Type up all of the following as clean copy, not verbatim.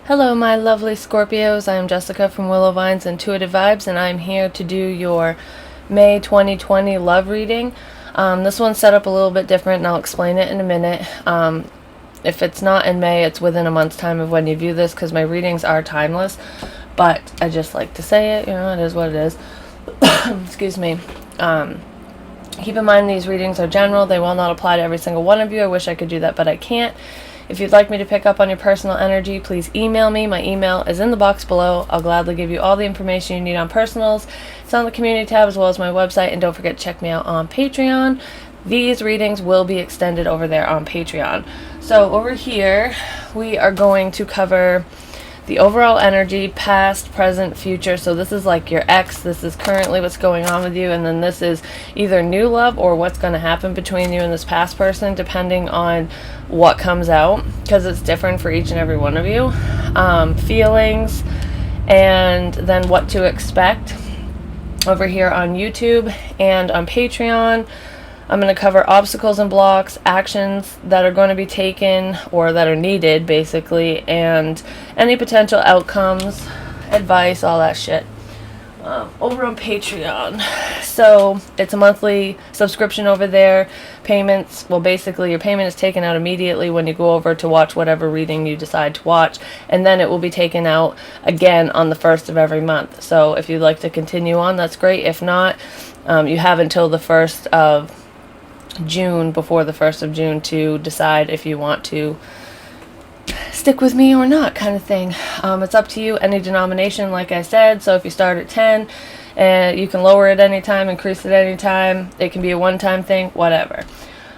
Hello, my lovely Scorpios. I am Jessica from Willow Vine's Intuitive Vibes, and I'm here to do your May 2020 love reading. This one's set up a little bit different, and I'll explain it in a minute. If it's not in May, it's within a month's time of when you view this, because my readings are timeless. But I just like to say it, it is what it is. Excuse me. Keep in mind these readings are general. They will not apply to every single one of you. I wish I could do that, but I can't. If you'd like me to pick up on your personal energy, please email me. My email is in the box below. I'll gladly give you all the information you need on personals. It's on the community tab as well as my website. And don't forget to check me out on Patreon. These readings will be extended over there on Patreon. So over here, we are going to cover the overall energy, past, present, future. So this is like your ex. This is currently what's going on with you. And then this is either new love or what's going to happen between you and this past person, depending on what comes out, because it's different for each and every one of you. Feelings, and then what to expect over here on YouTube and on Patreon. I'm going to cover obstacles and blocks, actions that are going to be taken or that are needed, basically, and any potential outcomes, advice, all that shit. Over on Patreon. So it's a monthly subscription over there. Payments, well, basically your payment is taken out immediately when you go over to watch whatever reading you decide to watch, and then it will be taken out again on the 1st of every month. So if you'd like to continue on, that's great. If not, you have until the 1st of June, before the 1st of June, to decide if you want to stick with me or not, kind of thing. It's up to you. Any denomination, like I said. So if you start at 10, and you can lower it anytime, increase it anytime. It can be a one-time thing, whatever.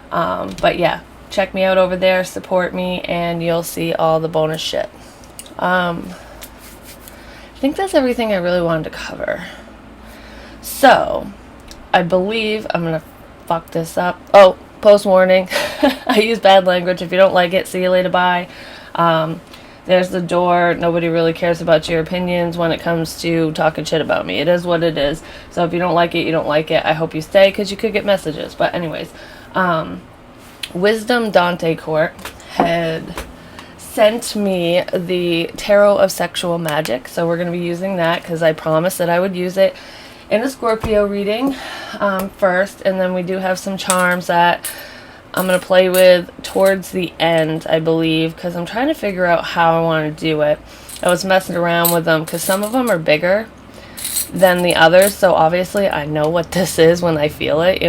But yeah, check me out over there, support me, and you'll see all the bonus shit. I think that's everything I really wanted to cover. So I believe I'm gonna fuck this up. Oh, post warning. I use bad language. If you don't like it, see you later, bye. There's the door. Nobody really cares about your opinions when it comes to talking shit about me. It is what it is. So if you don't like it, you don't like it. I hope you stay, because you could get messages. But anyways, Wisdom Dante Court had sent me the Tarot of Sexual Magic. So we're going to be using that, because I promised that I would use it in a Scorpio reading first, and then we do have some charms that I'm going to play with towards the end, I believe, because I'm trying to figure out how I want to do it. I was messing around with them, because some of them are bigger than the others, so obviously I know what this is when I feel it,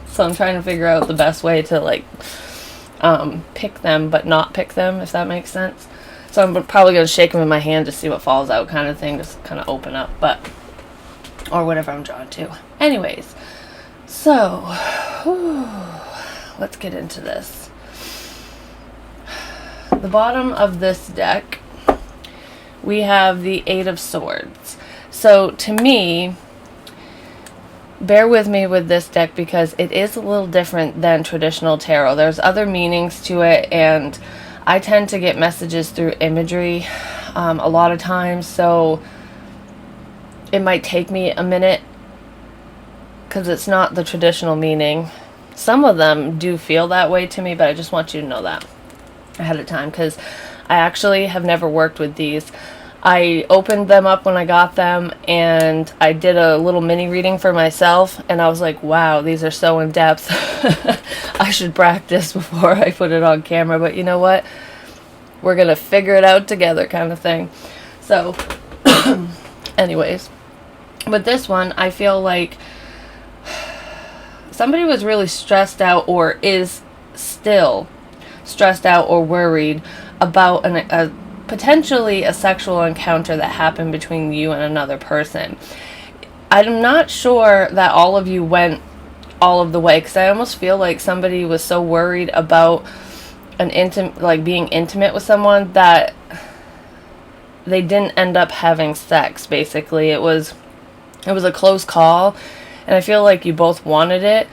So I'm trying to figure out the best way to, pick them, but not pick them, if that makes sense. So I'm probably going to shake them in my hand to see what falls out, kind of thing, just kind of open up, or whatever I'm drawn to. Anyways, so let's get into this. The bottom of this deck, we have the Eight of Swords. So to me, bear with me with this deck, because it is a little different than traditional tarot. There's other meanings to it, and I tend to get messages through imagery a lot of times, so it might take me a minute, because it's not the traditional meaning. Some of them do feel that way to me, but I just want you to know that ahead of time, because I actually have never worked with these. I opened them up when I got them, and I did a little mini reading for myself, and I was like, wow, these are so in-depth. I should practice before I put it on camera, but you know what? We're going to figure it out together, kind of thing. So, anyways, with this one, I feel like somebody was really stressed out, or is still stressed out or worried about potentially a sexual encounter that happened between you and another person. I'm not sure that all of you went all of the way, because I almost feel like somebody was so worried about being intimate with someone, that they didn't end up having sex. Basically, it was a close call, and I feel like you both wanted it,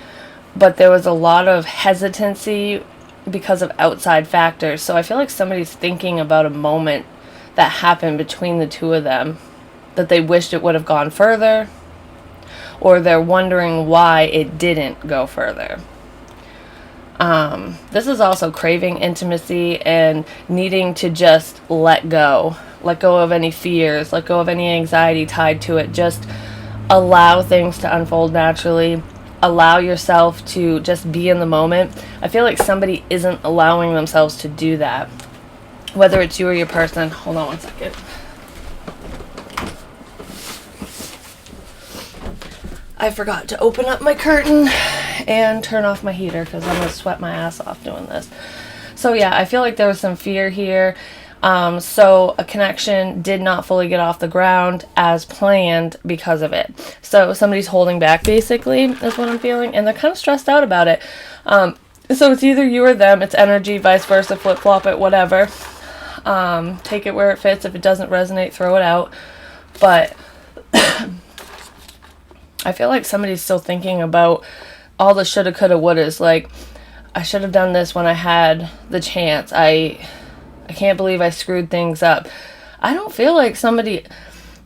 but there was a lot of hesitancy because of outside factors. So I feel like somebody's thinking about a moment that happened between the two of them that they wished it would have gone further, or they're wondering why it didn't go further. This is also craving intimacy and needing to just let go. Let go of any fears, let go of any anxiety tied to it. Just allow things to unfold naturally. Allow yourself to just be in the moment. I feel like somebody isn't allowing themselves to do that. Whether it's you or your person. Hold on one second. I forgot to open up my curtain and turn off my heater because I'm going to sweat my ass off doing this. So yeah, I feel like there was some fear here. So a connection did not fully get off the ground as planned because of it. So somebody's holding back, basically, is what I'm feeling, and they're kind of stressed out about it. So it's either you or them. It's energy, vice versa, flip-flop it, whatever. Take it where it fits. If it doesn't resonate, throw it out. But I feel like somebody's still thinking about all the shoulda, coulda, wouldas. Like, I should have done this when I had the chance. I can't believe I screwed things up. I don't feel like somebody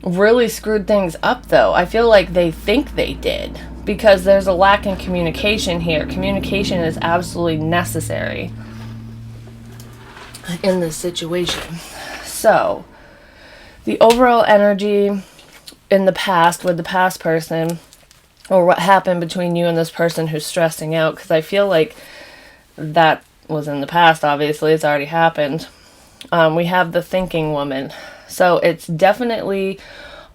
really screwed things up, though. I feel like they think they did because there's a lack in communication here. Communication is absolutely necessary in this situation. So, the overall energy in the past with the past person, or what happened between you and this person who's stressing out, because I feel like that was in the past. Obviously, it's already happened. We have the thinking woman. So it's definitely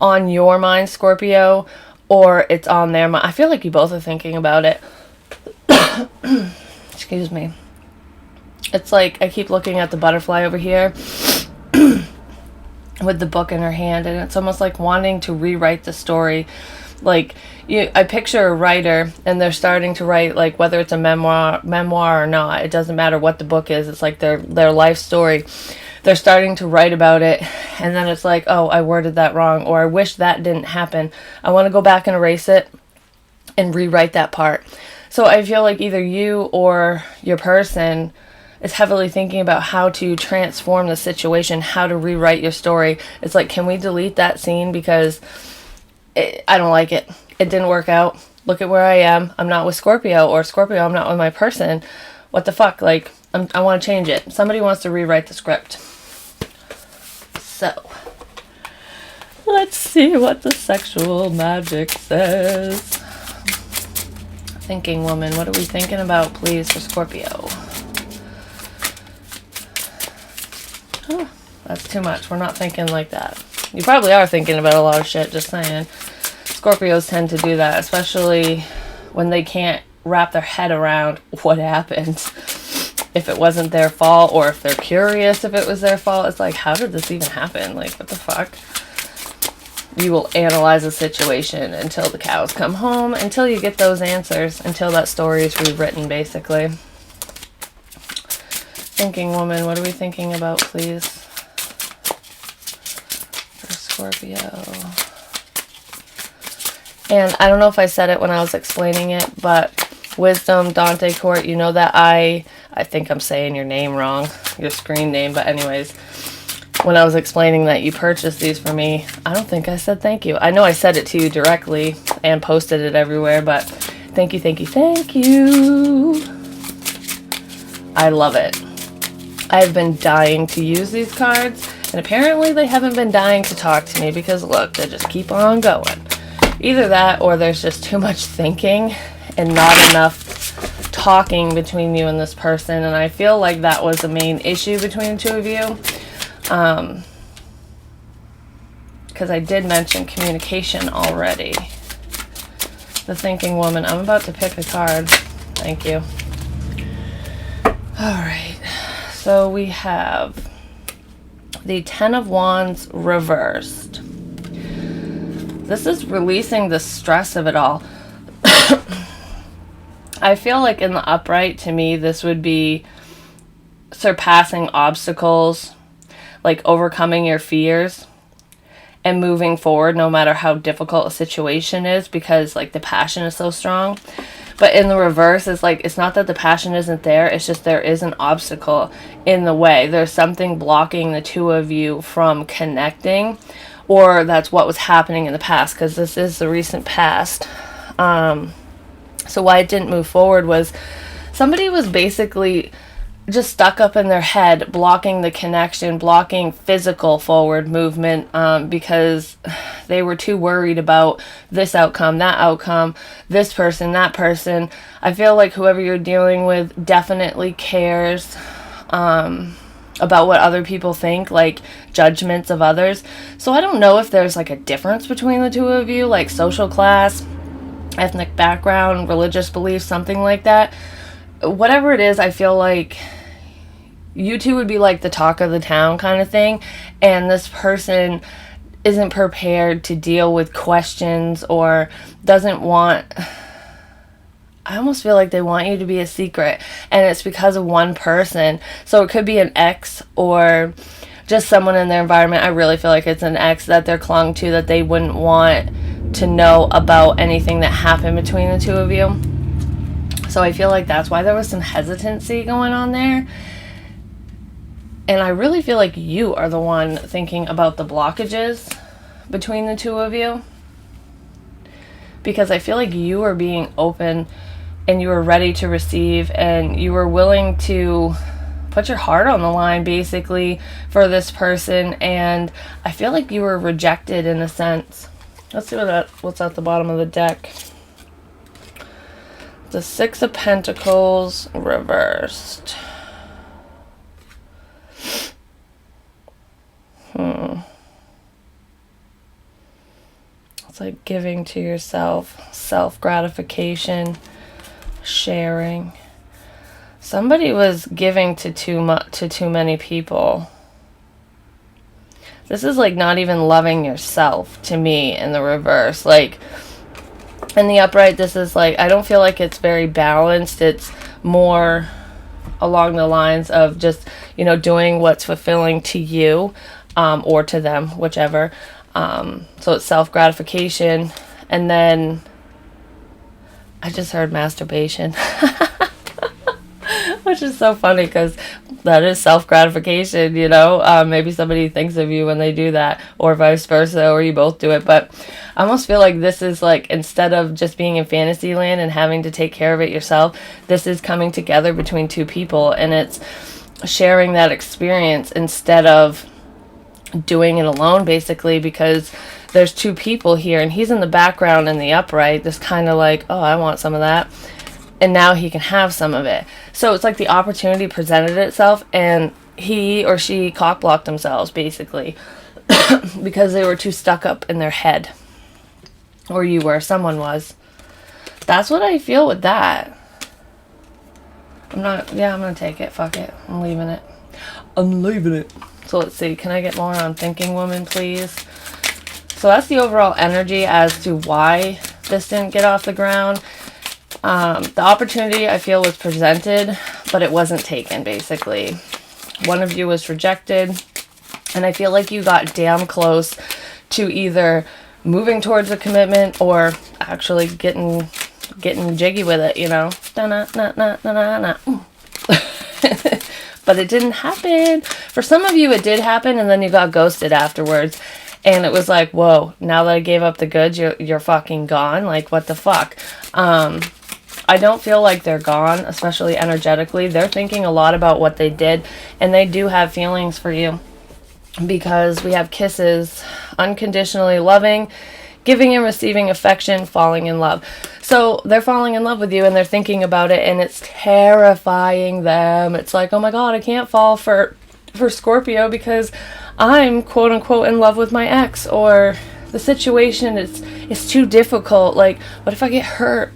on your mind, Scorpio, or it's on their mind. I feel like you both are thinking about it. Excuse me. It's like I keep looking at the butterfly over here with the book in her hand, and it's almost like wanting to rewrite the story. Like, I picture a writer, and they're starting to write, like, whether it's a memoir or not, it doesn't matter what the book is. It's like their life story. They're starting to write about it, and then it's like, oh, I worded that wrong, or I wish that didn't happen. I want to go back and erase it and rewrite that part. So I feel like either you or your person is heavily thinking about how to transform the situation, how to rewrite your story. It's like, can we delete that scene because I don't like it. It didn't work out. Look at where I am. I'm not with Scorpio, or Scorpio, I'm not with my person. What the fuck? Like, I want to change it. Somebody wants to rewrite the script. So, let's see what the sexual magic says. Thinking woman, what are we thinking about, please, for Scorpio? Oh, that's too much. We're not thinking like that. You probably are thinking about a lot of shit, just saying. Scorpios tend to do that, especially when they can't wrap their head around what happened. If it wasn't their fault, or if they're curious if it was their fault, it's like, how did this even happen? Like, what the fuck? You will analyze a situation until the cows come home, until you get those answers, until that story is rewritten, basically. Thinking woman, what are we thinking about, please? For Scorpio. And I don't know if I said it when I was explaining it, but Wisdom, Dante Court, you know that I think I'm saying your name wrong, your screen name, but anyways, when I was explaining that you purchased these for me, I don't think I said thank you. I know I said it to you directly and posted it everywhere, but thank you, thank you, thank you. I love it. I've been dying to use these cards, and apparently they haven't been dying to talk to me because, look, they just keep on going. Either that, or there's just too much thinking and not enough talking between you and this person, and I feel like that was the main issue between the two of you. Because I did mention communication already. The thinking woman. I'm about to pick a card. Thank you. Alright. So we have the Ten of Wands reversed. This is releasing the stress of it all. I feel like in the upright, to me, this would be surpassing obstacles, like overcoming your fears and moving forward no matter how difficult a situation is, because like the passion is so strong. But in the reverse, it's like, it's not that the passion isn't there, it's just there is an obstacle in the way. There's something blocking the two of you from connecting, or that's what was happening in the past, because this is the recent past. So why it didn't move forward was somebody was basically just stuck up in their head, blocking the connection, blocking physical forward movement, because they were too worried about this outcome, that outcome, this person, that person. I feel like whoever you're dealing with definitely cares about what other people think, like judgments of others. So I don't know if there's like a difference between the two of you, like social class, ethnic background, religious beliefs, something like that. Whatever it is, I feel like you two would be like the talk of the town kind of thing, and this person isn't prepared to deal with questions or doesn't want... I almost feel like they want you to be a secret, and it's because of one person. So it could be an ex or just someone in their environment. I really feel like it's an ex that they're clung to, that they wouldn't want to know about anything that happened between the two of you. So I feel like that's why there was some hesitancy going on there. And I really feel like you are the one thinking about the blockages between the two of you. Because I feel like you are being open and you were ready to receive, and you were willing to put your heart on the line basically for this person. And I feel like you were rejected in a sense. Let's see what's at the bottom of the deck. The Six of Pentacles reversed. It's like giving to yourself, self-gratification, sharing. Somebody was giving to too many people. This is like not even loving yourself to me in the reverse. Like in the upright, this is like, I don't feel like it's very balanced. It's more along the lines of just, doing what's fulfilling to you, or to them, whichever. So it's self-gratification. And then I just heard masturbation, which is so funny because that is self-gratification, maybe somebody thinks of you when they do that, or vice versa, or you both do it. But I almost feel like this is like, instead of just being in fantasy land and having to take care of it yourself, this is coming together between two people, and it's sharing that experience instead of doing it alone, basically, because there's two people here, and he's in the background in the upright, this kind of like, oh, I want some of that, and now he can have some of it. So it's like the opportunity presented itself, and he or she cock-blocked themselves, basically, because they were too stuck up in their head. Or you were, someone was. That's what I feel with that. I'm gonna take it, fuck it, I'm leaving it. So let's see, can I get more on Thinking Woman, please? So that's the overall energy as to why this didn't get off the ground. The opportunity, I feel, was presented, but it wasn't taken, basically. One of you was rejected, and I feel like you got damn close to either moving towards a commitment or actually getting jiggy with it, But it didn't happen. For some of you, it did happen, and then you got ghosted afterwards. And it was like, whoa, now that I gave up the goods, you're fucking gone? Like, what the fuck? I don't feel like they're gone, especially energetically. They're thinking a lot about what they did, and they do have feelings for you. Because we have kisses, unconditionally loving, giving and receiving affection, falling in love. So they're falling in love with you, and they're thinking about it, and it's terrifying them. It's like, oh my God, I can't fall for Scorpio because I'm quote unquote in love with my ex, or the situation is too difficult. Like, what if I get hurt?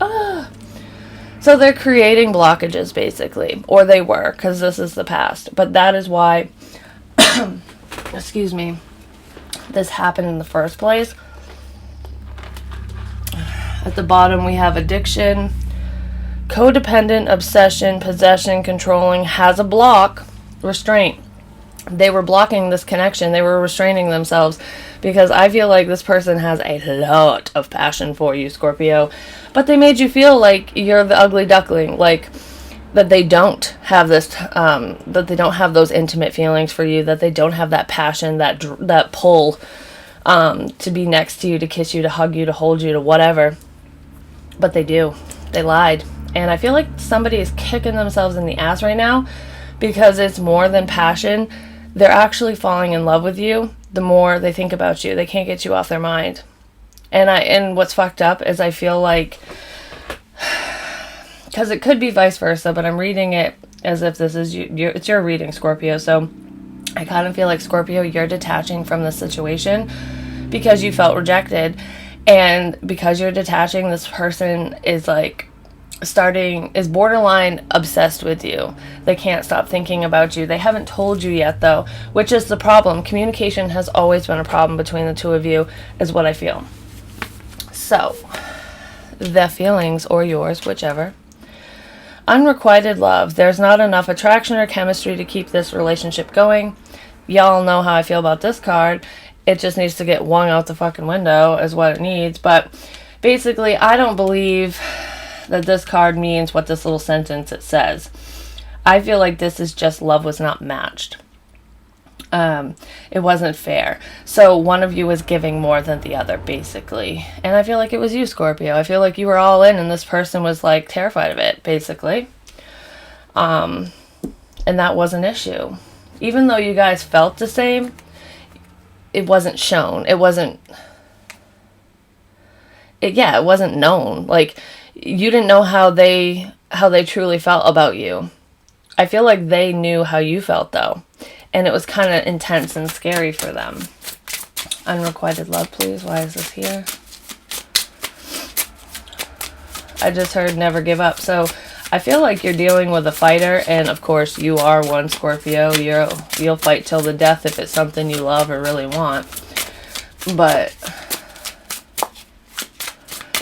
So they're creating blockages, basically, or they were, because this is the past. But that is why, excuse me, this happened in the first place. At the bottom, we have addiction, codependent, obsession, possession, controlling, has a block, restraint. They were blocking this connection. They were restraining themselves because I feel like this person has a lot of passion for you, Scorpio. But they made you feel like you're the ugly duckling, like that they don't have this, that they don't have those intimate feelings for you, that they don't have that passion, that pull to be next to you, to kiss you, to hug you, to hold you, to whatever. But they do. They lied. And I feel like somebody is kicking themselves in the ass right now because it's more than passion. They're actually falling in love with you the more they think about you. They can't get you off their mind. And what's fucked up is I feel like, because it could be vice versa, but I'm reading it as if this is it's your reading, Scorpio. So I kind of feel like, Scorpio, you're detaching from the situation because you felt rejected. And because you're detaching, this person is like is borderline obsessed with you. They can't stop thinking about you. They haven't told you yet, though, which is the problem. Communication has always been a problem between the two of you, is what I feel. So, their feelings, or yours, whichever. Unrequited love. There's not enough attraction or chemistry to keep this relationship going. Y'all know how I feel about this card. It just needs to get wung out the fucking window is what it needs. But basically, I don't believe that this card means what this little sentence it says. I feel like this is just love was not matched. It wasn't fair. So one of you was giving more than the other, basically. And I feel like it was you, Scorpio. I feel like you were all in and this person was like terrified of it, basically. And that was an issue. Even though you guys felt the same, it wasn't shown. It wasn't known. Like, you didn't know how they truly felt about you. I feel like they knew how you felt, though. And it was kind of intense and scary for them. Unrequited love, please. Why is this here? I just heard never give up. So I feel like you're dealing with a fighter. And, of course, you are one, Scorpio. You'll fight till the death if it's something you love or really want. But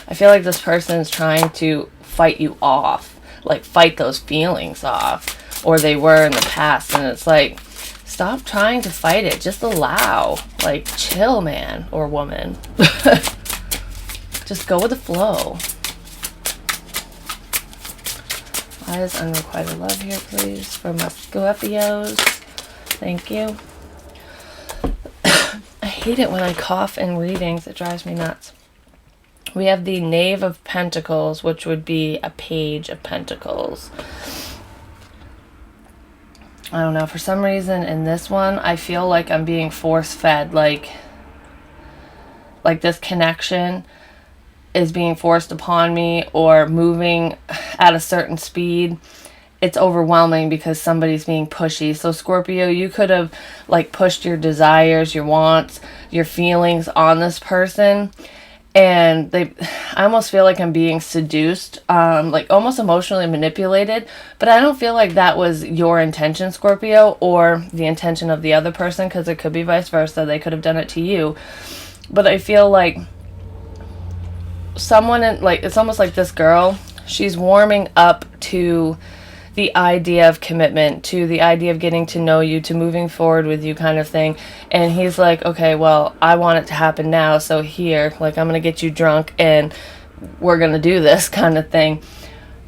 I feel like this person's trying to fight you off. Like, fight those feelings off. Or they were in the past. And it's like, stop trying to fight it. Just allow. Like, chill, man or woman. Just go with the flow. Why is unrequited love here, please? For my Scorpios. Thank you. I hate it when I cough in readings. It drives me nuts. We have the Knave of Pentacles, which would be a Page of Pentacles. I don't know. For some reason in this one, I feel like I'm being force-fed. Like this connection is being forced upon me or moving at a certain speed. It's overwhelming because somebody's being pushy. So Scorpio, you could have like pushed your desires, your wants, your feelings on this person. And I almost feel like I'm being seduced, like almost emotionally manipulated. But I don't feel like that was your intention, Scorpio, or the intention of the other person, because it could be vice versa. They could have done it to you. But I feel like it's almost like this girl, she's warming up to the idea of commitment, to the idea of getting to know you, to moving forward with you kind of thing. And he's like, okay, well, I want it to happen now. So here, like, I'm going to get you drunk and we're going to do this kind of thing.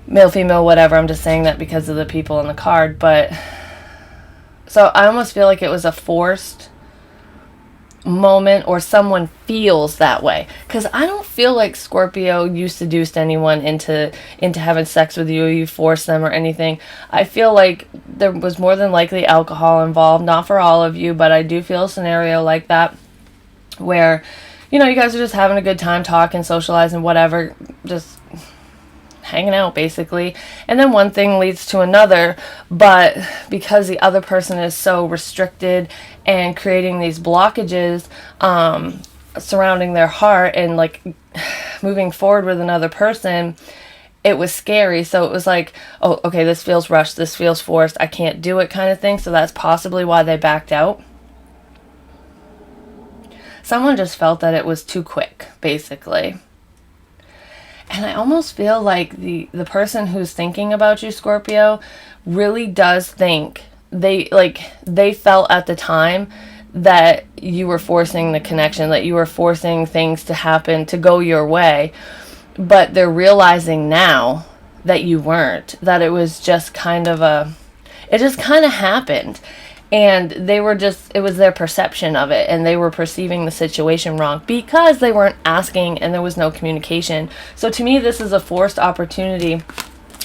Male, female, whatever. I'm just saying that because of the people in the card. But so I almost feel like it was a forced moment, or someone feels that way, because I don't feel like, Scorpio, you seduced anyone into having sex with you, or you forced them or anything. I feel like there was more than likely alcohol involved, not for all of you, but I do feel a scenario like that where, you know, you guys are just having a good time, talking, socializing, whatever, just hanging out basically, and then one thing leads to another. But because the other person is so restricted and creating these blockages surrounding their heart and like moving forward with another person, it was scary. So it was like, oh, okay, this feels rushed, this feels forced, I can't do it kind of thing. So that's possibly why they backed out. Someone just felt that it was too quick, basically. And I almost feel like the person who's thinking about you, Scorpio, really does think they felt at the time that you were forcing the connection, that you were forcing things to happen, to go your way. But they're realizing now that you weren't, that it was just kind of it just kind of happened. And it was their perception of it, and they were perceiving the situation wrong because they weren't asking and there was no communication. So to me, this is a forced opportunity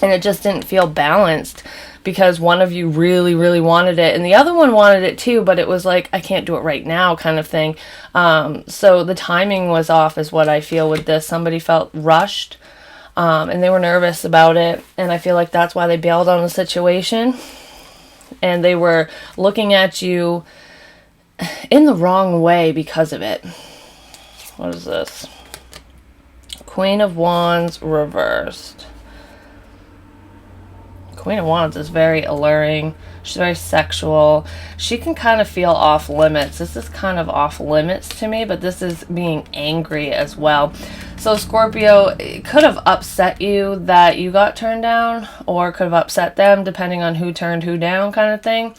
And it just didn't feel balanced because one of you really, really wanted it and the other one wanted it too, but it was like, I can't do it right now kind of thing. So the timing was off is what I feel with this. Somebody felt rushed, and they were nervous about it. And I feel like that's why they bailed on the situation. And they were looking at you in the wrong way because of it. What is this? Queen of Wands reversed. Queen of Wands is very alluring. She's very sexual. She can kind of feel off limits. This is kind of off limits to me, but this is being angry as well. So Scorpio, it could have upset you that you got turned down, or could have upset them depending on who turned who down kind of thing.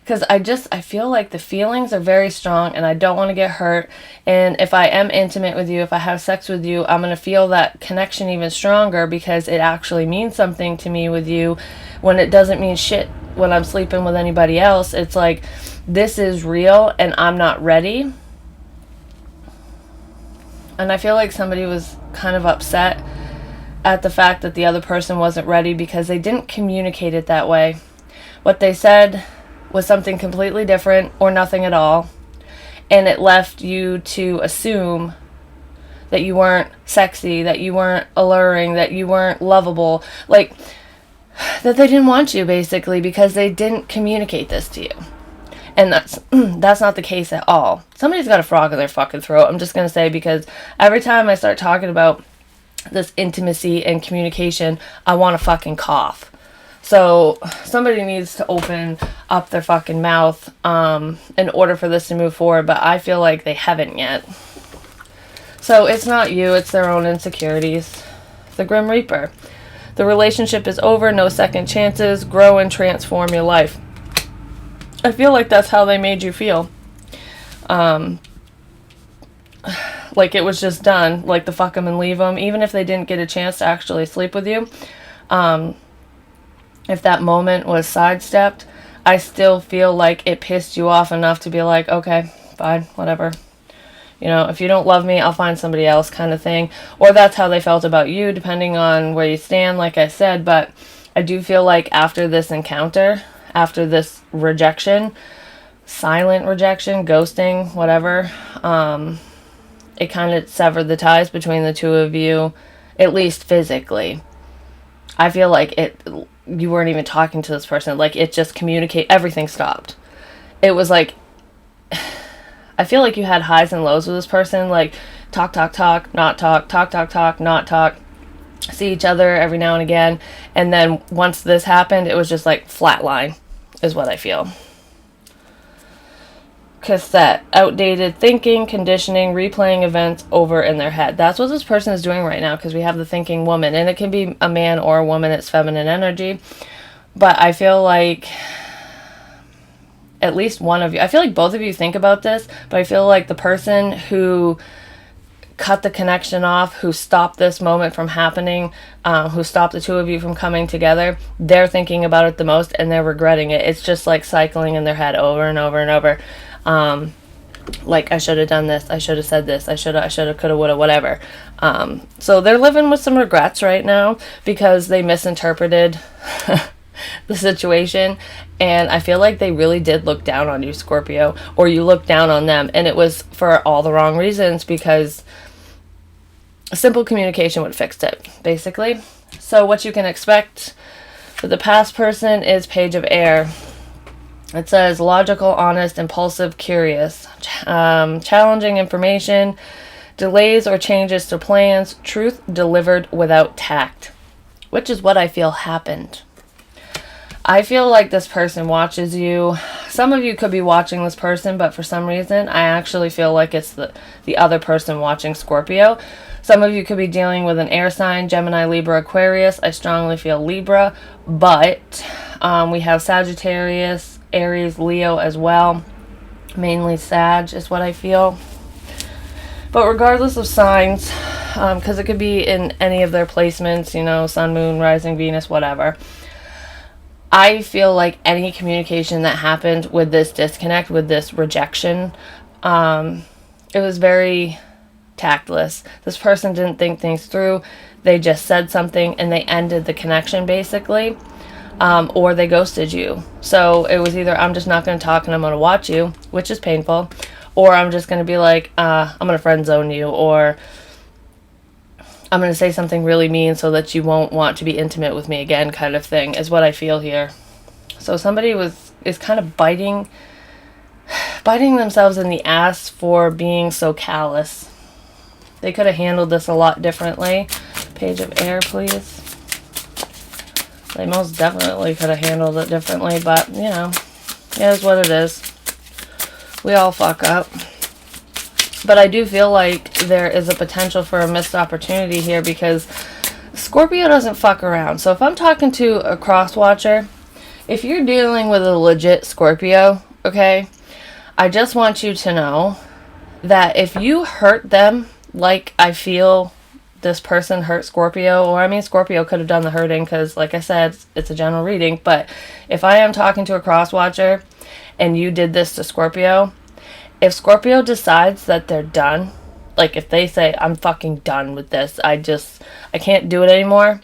Because I feel like the feelings are very strong and I don't want to get hurt. And if I am intimate with you, if I have sex with you, I'm going to feel that connection even stronger because it actually means something to me with you when it doesn't mean shit when I'm sleeping with anybody else. It's like, this is real and I'm not ready. And I feel like somebody was kind of upset at the fact that the other person wasn't ready because they didn't communicate it that way. What they said was something completely different or nothing at all, and it left you to assume that you weren't sexy, that you weren't alluring, that you weren't lovable, like that they didn't want you basically because they didn't communicate this to you. And that's not the case at all. Somebody's got a frog in their fucking throat, I'm just gonna say, because every time I start talking about this intimacy and communication, I want to fucking cough. So somebody needs to open up their fucking mouth in order for this to move forward, but I feel like they haven't yet. So it's not you, it's their own insecurities. The Grim Reaper. The relationship is over, no second chances, grow and transform your life. I feel like that's how they made you feel. Like it was just done, like the fuck them and leave them, even if they didn't get a chance to actually sleep with you. If that moment was sidestepped, I still feel like it pissed you off enough to be like, okay, fine, whatever. You know, if you don't love me, I'll find somebody else kind of thing. Or that's how they felt about you, depending on where you stand, like I said. But I do feel like after this encounter, after this rejection, silent rejection, ghosting, whatever, it kind of severed the ties between the two of you, at least physically. I feel like you weren't even talking to this person. Like, it just everything stopped. It was like, I feel like you had highs and lows with this person. Like, talk, not talk, not talk. See each other every now and again. And then once this happened, it was just like flatline, is what I feel. Cassette, outdated thinking, conditioning, replaying events over in their head. That's what this person is doing right now, because we have the thinking woman, and it can be a man or a woman. It's feminine energy. But I feel like at least one of you, I feel like both of you think about this, but I feel like the person who cut the connection off, who stopped this moment from happening, who stopped the two of you from coming together, they're thinking about it the most and they're regretting it. It's just like cycling in their head over and over and over. Like, I should have done this, I should have said this, I should have, could have, would have, whatever. So they're living with some regrets right now because they misinterpreted the situation, and I feel like they really did look down on you, Scorpio, or you looked down on them, and it was for all the wrong reasons, because simple communication would fix it, basically. So what you can expect for the past person is Page of Air. It says logical, honest, impulsive, curious, challenging information, delays or changes to plans, truth delivered without tact, which is what I feel happened. I feel like this person watches you. Some of you could be watching this person, but for some reason, I actually feel like it's the other person watching Scorpio. Some of you could be dealing with an air sign, Gemini, Libra, Aquarius. I strongly feel Libra, but we have Sagittarius, Aries, Leo as well. Mainly Sag is what I feel. But regardless of signs, because it could be in any of their placements, you know, Sun, Moon, Rising, Venus, whatever. I feel like any communication that happened with this disconnect, with this rejection, it was very tactless. This person didn't think things through. they just said something and they ended the connection basically, or they ghosted you. So it was either I'm just not going to talk and I'm going to watch you, which is painful, or I'm just going to be like, I'm going to friend zone you, or I'm going to say something really mean so that you won't want to be intimate with me again, kind of thing, is what I feel here. So somebody is kind of biting themselves in the ass for being so callous. They could have handled this a lot differently. Page of air, please. They most definitely could have handled it differently, but, you know, it is what it is. We all fuck up. But I do feel like there is a potential for a missed opportunity here because Scorpio doesn't fuck around. So if I'm talking to a cross-watcher, if you're dealing with a legit Scorpio, okay, I just want you to know that if you hurt them like I feel this person hurt Scorpio, or I mean Scorpio could have done the hurting because like I said, it's a general reading, but if I am talking to a cross-watcher and you did this to Scorpio, if Scorpio decides that they're done, like if they say, I'm fucking done with this, I can't do it anymore,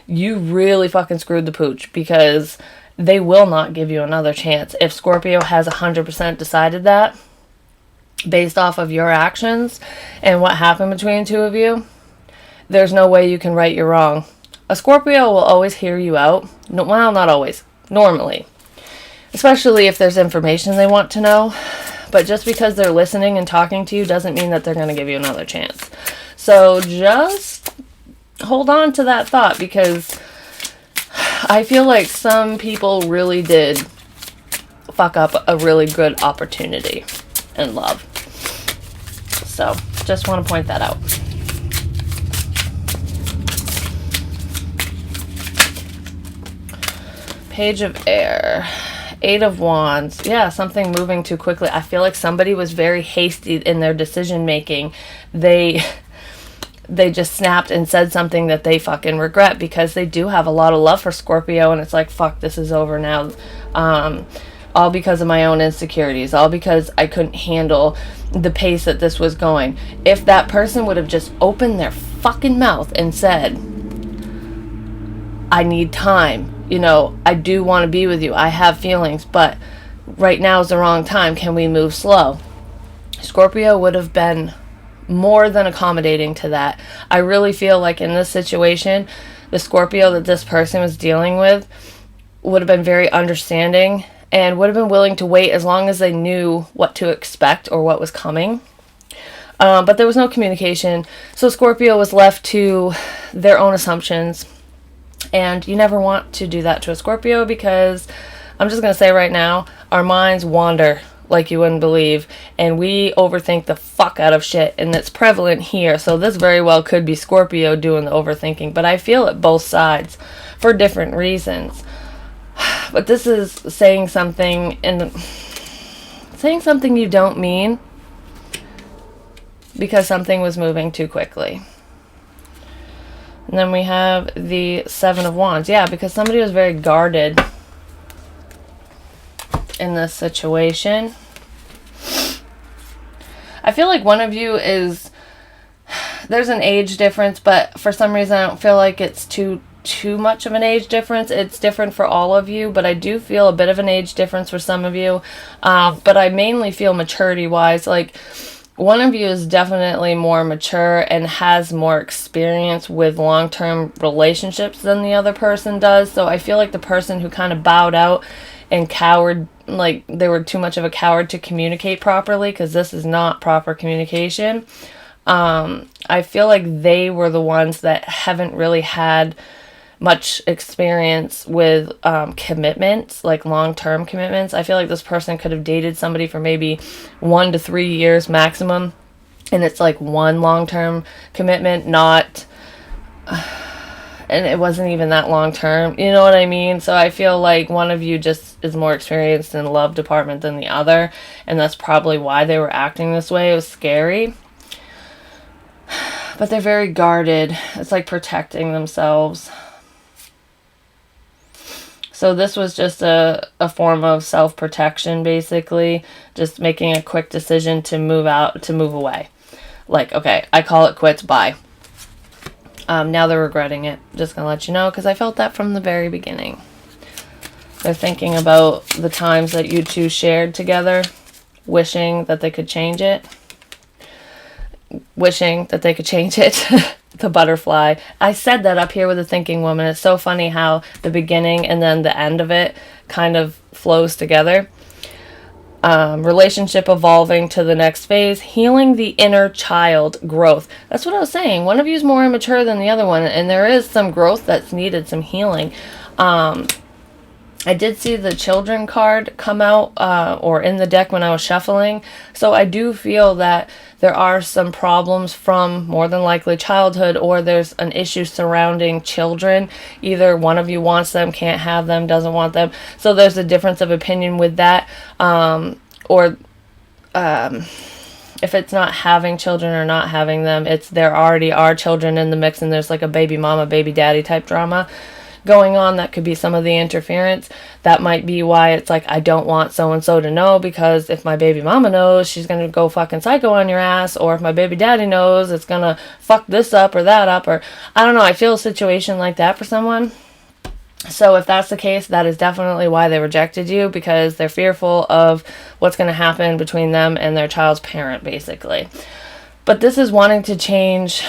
you really fucking screwed the pooch because they will not give you another chance. If Scorpio has 100% decided that, based off of your actions and what happened between the two of you, there's no way you can right your wrong. A Scorpio will always hear you out. No, well, not always. Normally. Especially if there's information they want to know. But just because they're listening and talking to you doesn't mean that they're going to give you another chance. So just hold on to that thought because I feel like some people really did fuck up a really good opportunity in love. So just want to point that out. Page of air. 8 of Wands. Yeah, something moving too quickly. I feel like somebody was very hasty in their decision making. They just snapped and said something that they fucking regret because they do have a lot of love for Scorpio and it's like, fuck, this is over now. All because of my own insecurities. All because I couldn't handle the pace that this was going. If that person would have just opened their fucking mouth and said, I need time. You know, I do want to be with you. I have feelings, but right now is the wrong time. Can we move slow? Scorpio would have been more than accommodating to that. I really feel like in this situation, the Scorpio that this person was dealing with would have been very understanding and would have been willing to wait as long as they knew what to expect or what was coming. But there was no communication. So Scorpio was left to their own assumptions. And you never want to do that to a Scorpio because I'm just going to say right now, our minds wander like you wouldn't believe. And we overthink the fuck out of shit. And it's prevalent here. So this very well could be Scorpio doing the overthinking. But I feel it both sides for different reasons. But this is saying something you don't mean because something was moving too quickly. And then we have the 7 of Wands. Yeah, because somebody was very guarded in this situation. I feel like one of you is... There's an age difference, but for some reason I don't feel like it's too much of an age difference. It's different for all of you, but I do feel a bit of an age difference for some of you. But I mainly feel maturity-wise, like... One of you is definitely more mature and has more experience with long-term relationships than the other person does. So I feel like the person who kind of bowed out and cowered, like they were too much of a coward to communicate properly, because this is not proper communication. I feel like they were the ones that haven't really had much experience with commitments, like long-term commitments. I feel like this person could have dated somebody for maybe 1 to 3 years maximum, and it's like one long-term commitment, not and it wasn't even that long-term, you know what I mean? So I feel like one of you just is more experienced in the love department than the other, and that's probably why they were acting this way. It was scary, but they're very guarded. It's like protecting themselves. So this was just a form of self-protection, basically. Just making a quick decision to move out, to move away. Like, okay, I call it quits, bye. Now they're regretting it. Just gonna let you know, because I felt that from the very beginning. They're thinking about the times that you two shared together, wishing that they could change it. Wishing that they could change it. The butterfly. I said that up here with a thinking woman. It's so funny how the beginning and then the end of it kind of flows together. Relationship evolving to the next phase, healing the inner child growth. That's what I was saying. One of you is more immature than the other one, and there is some growth that's needed, some healing. I did see the children card come out, or in the deck when I was shuffling. So I do feel that there are some problems from more than likely childhood, or there's an issue surrounding children. Either one of you wants them, can't have them, doesn't want them. So there's a difference of opinion with that. If it's not having children or not having them, it's there already are children in the mix, and there's like a baby mama, baby daddy type drama going on. That could be some of the interference. That might be why it's like, I don't want so and so to know, because if my baby mama knows, she's gonna go fucking psycho on your ass, or if my baby daddy knows, it's gonna fuck this up or that up, or I don't know. I feel a situation like that for someone. So if that's the case, that is definitely why they rejected you, because they're fearful of what's going to happen between them and their child's parent, basically. But this is wanting to change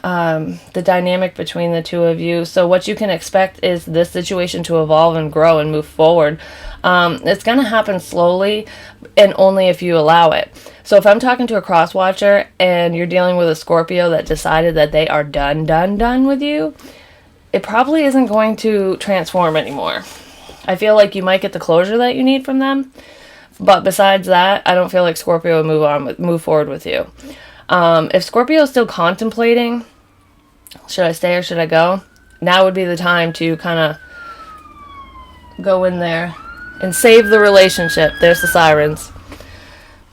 the dynamic between the two of you. So what you can expect is this situation to evolve and grow and move forward. It's going to happen slowly, and only if you allow it. So if I'm talking to a cross watcher and you're dealing with a Scorpio that decided that they are done with you, it probably isn't going to transform anymore. I feel like you might get the closure that you need from them, but besides that, I don't feel like Scorpio will move forward with you. If Scorpio is still contemplating, should I stay or should I go? Now would be the time to kind of go in there and save the relationship. There's the sirens.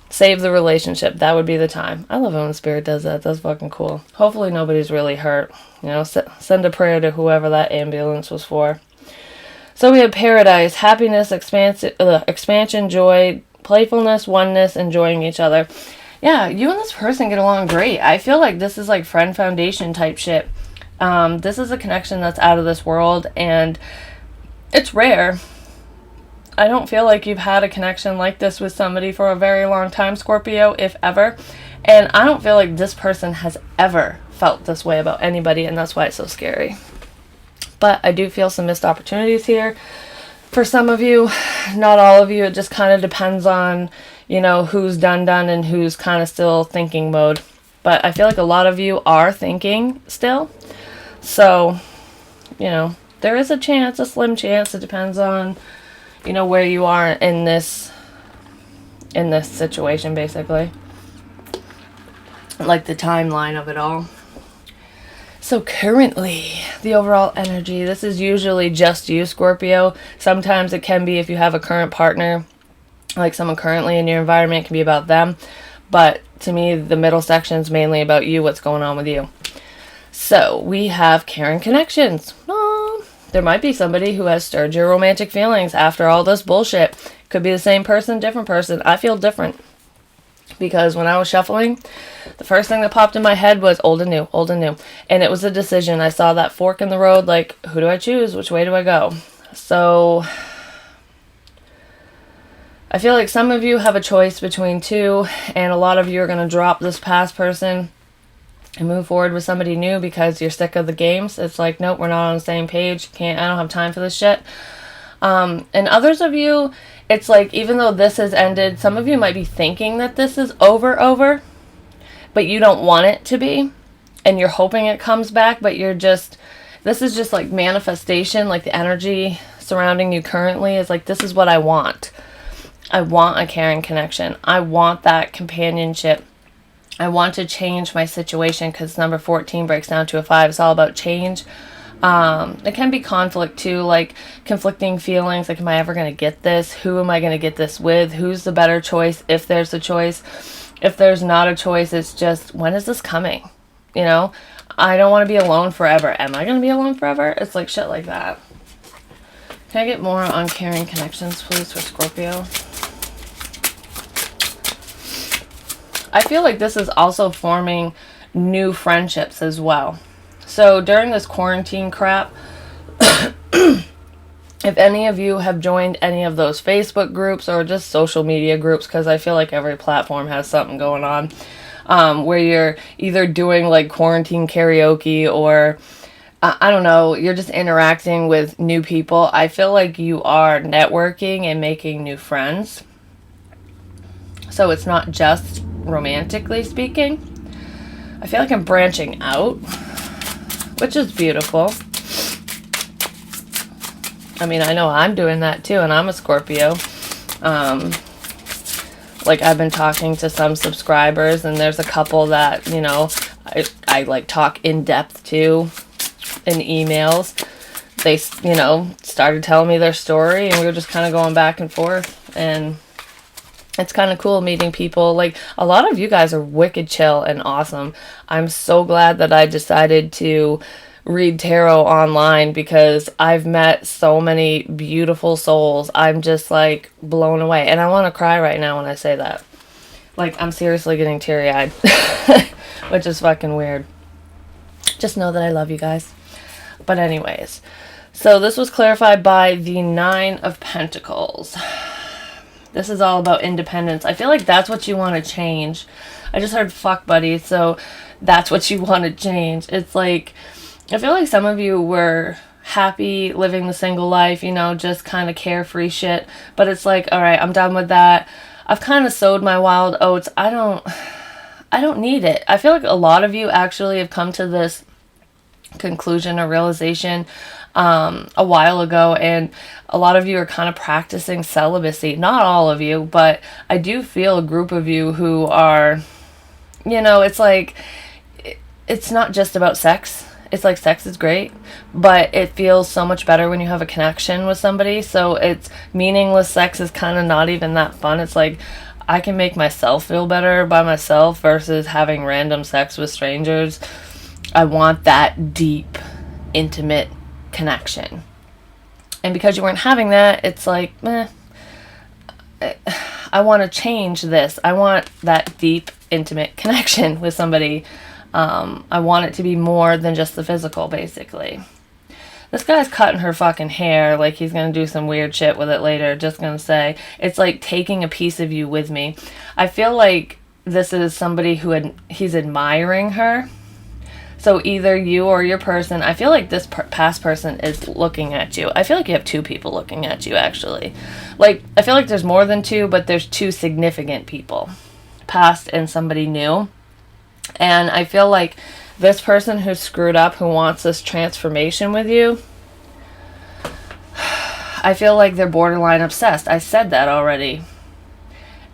Save the relationship. That would be the time. I love it when Spirit does that. That's fucking cool. Hopefully nobody's really hurt. You know, send a prayer to whoever that ambulance was for. So we have paradise, happiness, expansion, joy, playfulness, oneness, enjoying each other. Yeah, you and this person get along great. I feel like this is like friend foundation type shit. This is a connection that's out of this world, and it's rare. I don't feel like you've had a connection like this with somebody for a very long time, Scorpio, if ever. And I don't feel like this person has ever felt this way about anybody, and that's why it's so scary. But I do feel some missed opportunities here. For some of you, not all of you, it just kind of depends on, you know, who's done and who's kind of still thinking mode. But I feel like a lot of you are thinking still. So, you know, there is a chance, a slim chance. It depends on, you know, where you are in this situation, basically. Like the timeline of it all. So currently, the overall energy, this is usually just you, Scorpio. Sometimes it can be if you have a current partner, like someone currently in your environment, it can be about them. But to me, the middle section is mainly about you, what's going on with you. So we have caring connections. Aww. There might be somebody who has stirred your romantic feelings after all this bullshit. Could be the same person, different person. I feel different. Because when I was shuffling, the first thing that popped in my head was old and new, old and new. And it was a decision. I saw that fork in the road, like, who do I choose? Which way do I go? So I feel like some of you have a choice between two, and a lot of you are going to drop this past person and move forward with somebody new because you're sick of the games. It's like, nope, we're not on the same page. I don't have time for this shit. And others of you, it's like, even though this has ended, some of you might be thinking that this is over, but you don't want it to be, and you're hoping it comes back, but this is just like manifestation, like the energy surrounding you currently is like, this is what I want. I want a caring connection. I want that companionship. I want to change my situation, because number 14 breaks down to a 5. It's all about change. It can be conflict too, like conflicting feelings, like, am I ever going to get this? Who am I going to get this with? Who's the better choice, if there's a choice? If there's not a choice, it's just, when is this coming? You know, I don't want to be alone forever. Am I going to be alone forever? It's like shit like that. Can I get more on caring connections, please, for Scorpio? I feel like this is also forming new friendships as well. So during this quarantine crap, if any of you have joined any of those Facebook groups or just social media groups, because I feel like every platform has something going on, where you're either doing like quarantine karaoke or I don't know, you're just interacting with new people, I feel like you are networking and making new friends. So it's not just romantically speaking. I feel like I'm branching out, which is beautiful. I mean, I know I'm doing that too, and I'm a Scorpio. Like, I've been talking to some subscribers, and there's a couple that, you know, I like talk in depth to in emails. They, you know, started telling me their story, and we were just kind of going back and forth, and it's kind of cool meeting people. Like, a lot of you guys are wicked chill and awesome. I'm so glad that I decided to read tarot online, because I've met so many beautiful souls. I'm just like blown away, and I want to cry right now when I say that. Like, I'm seriously getting teary-eyed, which is fucking weird. Just know that I love you guys. But anyways, so this was clarified by the 9 of Pentacles. This is all about independence. I feel like that's what you want to change. I just heard fuck buddy, so that's what you want to change. It's like, I feel like some of you were happy living the single life, you know, just kind of carefree shit. But it's like, all right, I'm done with that. I've kind of sowed my wild oats. I don't need it. I feel like a lot of you actually have come to this conclusion or realization a while ago, and a lot of you are kind of practicing celibacy. Not all of you, but I do feel a group of you who are, you know, it's like, it's not just about sex. It's like, sex is great, but it feels so much better when you have a connection with somebody. So it's meaningless sex is kind of not even that fun. It's like, I can make myself feel better by myself versus having random sex with strangers. I want that deep, intimate connection. And because you weren't having that, it's like, I want to change this. I want that deep, intimate connection with somebody. I want it to be more than just the physical, basically. This guy's cutting her fucking hair like he's going to do some weird shit with it later. Just going to say, it's like taking a piece of you with me. I feel like this is somebody who he's admiring her. So either you or your person, I feel like this past person is looking at you. I feel like you have 2 people looking at you, actually. Like, I feel like there's more than 2, but there's 2 significant people. Past and somebody new. And I feel like this person who's screwed up, who wants this transformation with you, I feel like they're borderline obsessed. I said that already.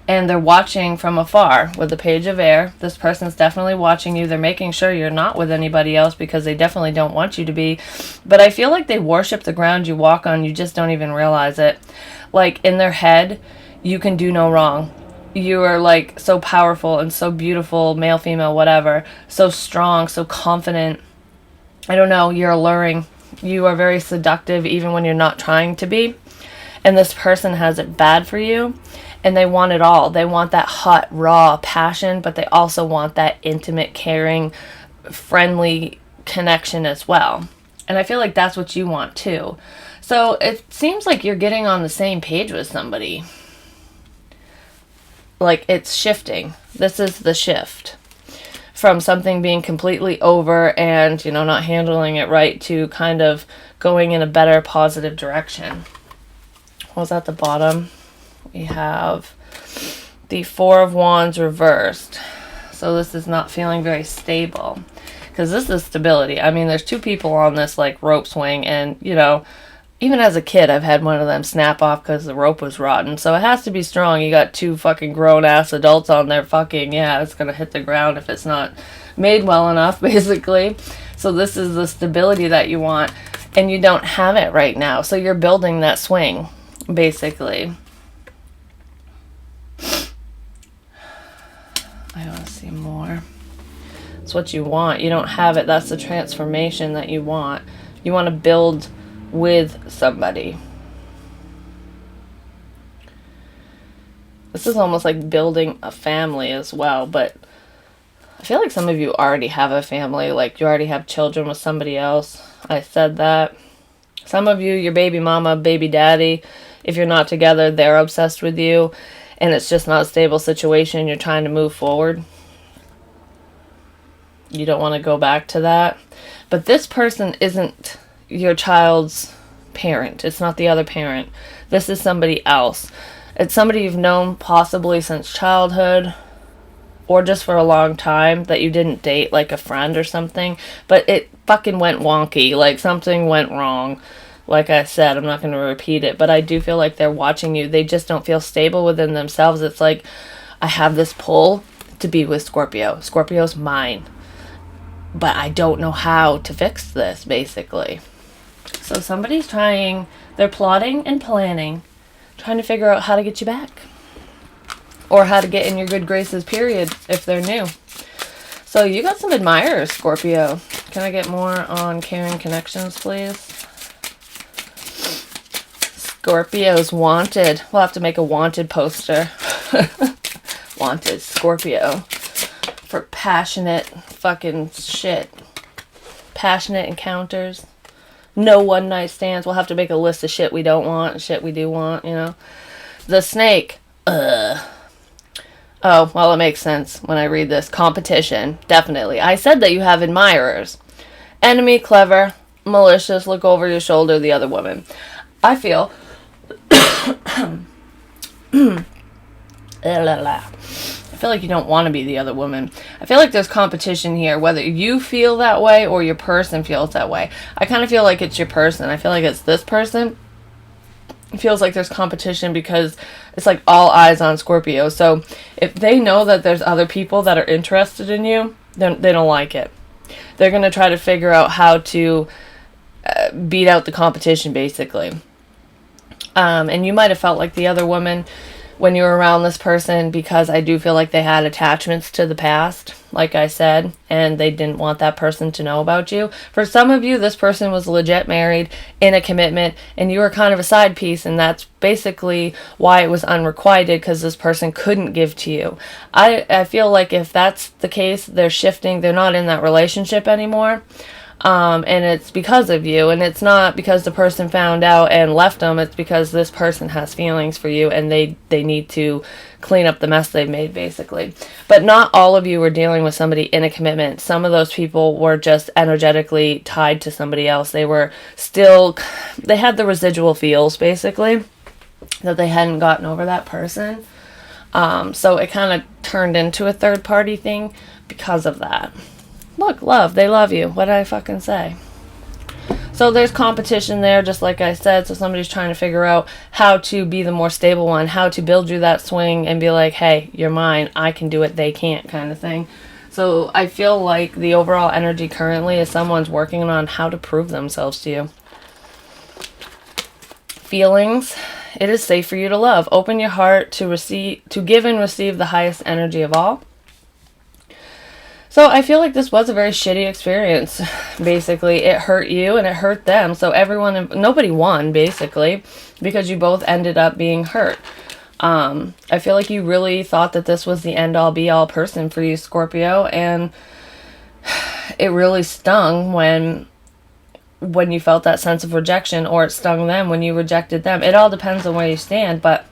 And they're watching from afar with the Page of Air. This person's definitely watching you. They're making sure you're not with anybody else, because they definitely don't want you to be. But I feel like they worship the ground you walk on. You just don't even realize it. Like, in their head, you can do no wrong. You are like so powerful and so beautiful, male, female, whatever. So strong, so confident. I don't know, you're alluring. You are very seductive even when you're not trying to be. And this person has it bad for you. And they want it all. They want that hot, raw passion, but they also want that intimate, caring, friendly connection as well. And I feel like that's what you want too. So it seems like you're getting on the same page with somebody. Like, it's shifting. This is the shift. From something being completely over and, you know, not handling it right to kind of going in a better, positive direction. What was at the bottom? We have the 4 of Wands reversed. So this is not feeling very stable. Because this is stability. I mean, there's 2 people on this, like, rope swing. And, you know, even as a kid, I've had one of them snap off because the rope was rotten. So it has to be strong. You got 2 fucking grown-ass adults on there fucking, yeah, it's going to hit the ground if it's not made well enough, basically. So this is the stability that you want. And you don't have it right now. So you're building that swing, basically. I want to see more. It's what you want. You don't have it. That's the transformation that you want. You want to build with somebody. This is almost like building a family as well, but I feel like some of you already have a family, like you already have children with somebody else. I said that. Some of you, your baby mama, baby daddy, if you're not together, they're obsessed with you, and it's just not a stable situation. You're trying to move forward. You don't want to go back to that. But this person isn't your child's parent. It's not the other parent. This is somebody else. It's somebody you've known possibly since childhood, or just for a long time, that you didn't date, like a friend or something, but it fucking went wonky, like something went wrong. Like I said, I'm not going to repeat it, but I do feel like they're watching you. They just don't feel stable within themselves. It's like, I have this pull to be with Scorpio. Scorpio's mine, but I don't know how to fix this, basically. So somebody's trying, they're plotting and planning, trying to figure out how to get you back. Or how to get in your good graces, period, if they're new. So you got some admirers, Scorpio. Can I get more on caring connections, please? Scorpio's wanted. We'll have to make a wanted poster. Wanted Scorpio. For passionate fucking shit. Passionate encounters. No one night stands. We'll have to make a list of shit we don't want and shit we do want, you know. The snake. Oh, well, it makes sense when I read this. Competition, definitely. I said that you have admirers. Enemy, clever, malicious, look over your shoulder, the other woman. I feel... I feel like you don't want to be the other woman. I feel like there's competition here, whether you feel that way or your person feels that way. I kind of feel like it's your person. I feel like it's this person. It feels like there's competition because it's like all eyes on Scorpio. So if they know that there's other people that are interested in you, then they don't like it. They're going to try to figure out how to beat out the competition, basically. And you might have felt like the other woman when you were around this person, because I do feel like they had attachments to the past, like I said, and they didn't want that person to know about you. For some of you, this person was legit married, in a commitment, and you were kind of a side piece, and that's basically why it was unrequited, because this person couldn't give to you. I feel like if that's the case, they're shifting, they're not in that relationship anymore. And it's because of you, and it's not because the person found out and left them. It's because this person has feelings for you, and they need to clean up the mess they've made, basically. But not all of you were dealing with somebody in a commitment. Some of those people were just energetically tied to somebody else. They had the residual feels, basically, that they hadn't gotten over that person. So it kind of turned into a third party thing because of that. Look, love, they love you. What did I fucking say? So there's competition there, just like I said. So somebody's trying to figure out how to be the more stable one, how to build you that swing and be like, hey, you're mine. I can do it. They can't, kind of thing. So I feel like the overall energy currently is someone's working on how to prove themselves to you. Feelings. It is safe for you to love. Open your heart to give and receive the highest energy of all. So I feel like this was a very shitty experience, basically. It hurt you and it hurt them. So nobody won, basically, because you both ended up being hurt. I feel like you really thought that this was the end-all, be-all person for you, Scorpio, and it really stung when you felt that sense of rejection, or it stung them when you rejected them. It all depends on where you stand, but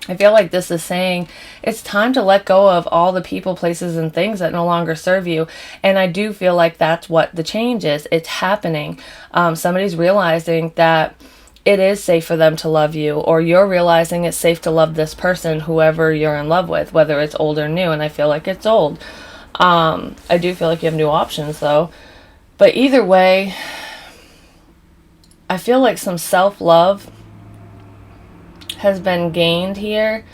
I feel like this is saying it's time to let go of all the people, places, and things that no longer serve you. And I do feel like that's what the change is. It's happening. Somebody's realizing that it is safe for them to love you, or you're realizing it's safe to love this person, whoever you're in love with, whether it's old or new. And I feel like it's old. I do feel like you have new options, though. But either way, I feel like some self-love has been gained here,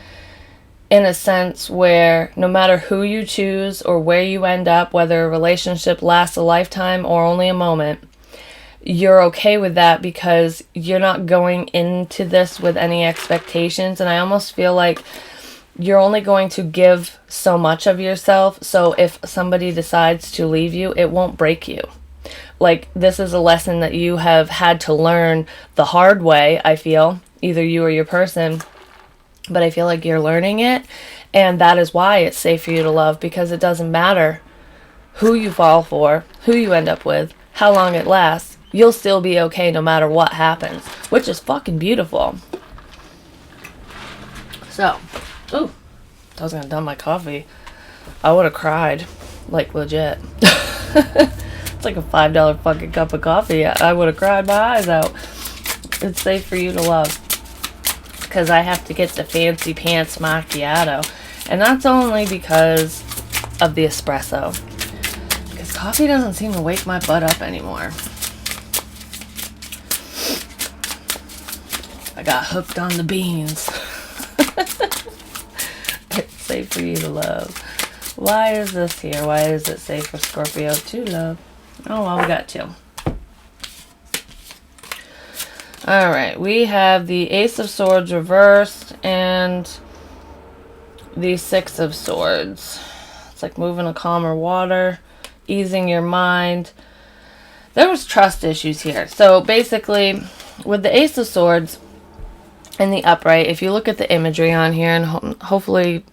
in a sense where no matter who you choose or where you end up, whether a relationship lasts a lifetime or only a moment, you're okay with that because you're not going into this with any expectations. And I almost feel like you're only going to give so much of yourself, so if somebody decides to leave you, it won't break you. Like, this is a lesson that you have had to learn the hard way, I feel, either you or your person, but I feel like you're learning it, and that is why it's safe for you to love, because it doesn't matter who you fall for, who you end up with, how long it lasts, you'll still be okay no matter what happens, which is fucking beautiful. So, ooh, I was gonna dump my coffee. I would have cried, like legit. It's like a $5 fucking cup of coffee. I would have cried my eyes out. It's safe for you to love. Because I have to get the fancy pants macchiato. And that's only because of the espresso. Because coffee doesn't seem to wake my butt up anymore. I got hooked on the beans. It's safe for you to love. Why is this here? Why is it safe for Scorpio to love? Oh, well, we got two. Alright, we have the Ace of Swords reversed and the Six of Swords. It's like moving a calmer water, easing your mind. There was trust issues here. So basically, with the Ace of Swords and the upright, if you look at the imagery on here, and hopefully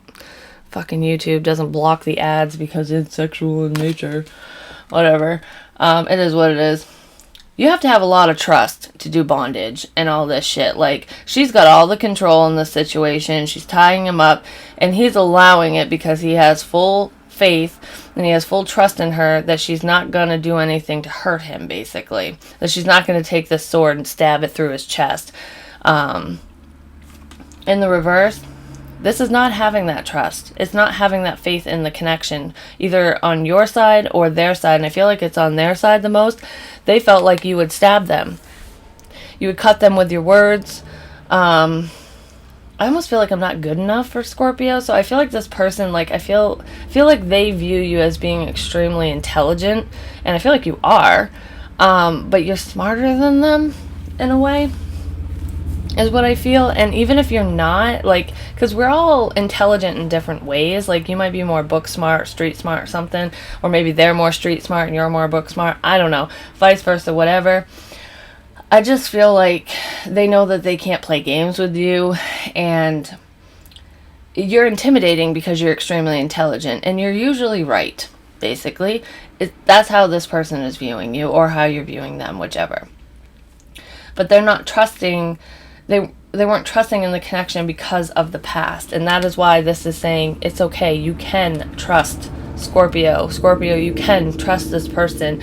fucking YouTube doesn't block the ads because it's sexual in nature. Whatever. It is what it is. You have to have a lot of trust to do bondage and all this shit. Like, she's got all the control in the situation. She's tying him up, and he's allowing it because he has full faith and he has full trust in her that she's not going to do anything to hurt him, basically. That she's not going to take this sword and stab it through his chest. In the reverse, this is not having that trust. It's not having that faith in the connection, either on your side or their side. And I feel like it's on their side the most. They felt like you would stab them. You would cut them with your words. I almost feel like I'm not good enough for Scorpio. So I feel like this person, like, I feel like they view you as being extremely intelligent. And I feel like you are. But you're smarter than them in a way. Is what I feel. And even if you're not, like, because we're all intelligent in different ways. Like, you might be more book smart, street smart or something, or maybe they're more street smart and you're more book smart. I don't know, vice versa, whatever. I just feel like they know that they can't play games with you, and you're intimidating because you're extremely intelligent, and you're usually right, basically. That's how this person is viewing you, or how you're viewing them, whichever. But they're not trusting. They weren't trusting in the connection because of the past. And that is why this is saying it's okay. You can trust Scorpio. Scorpio, you can trust this person.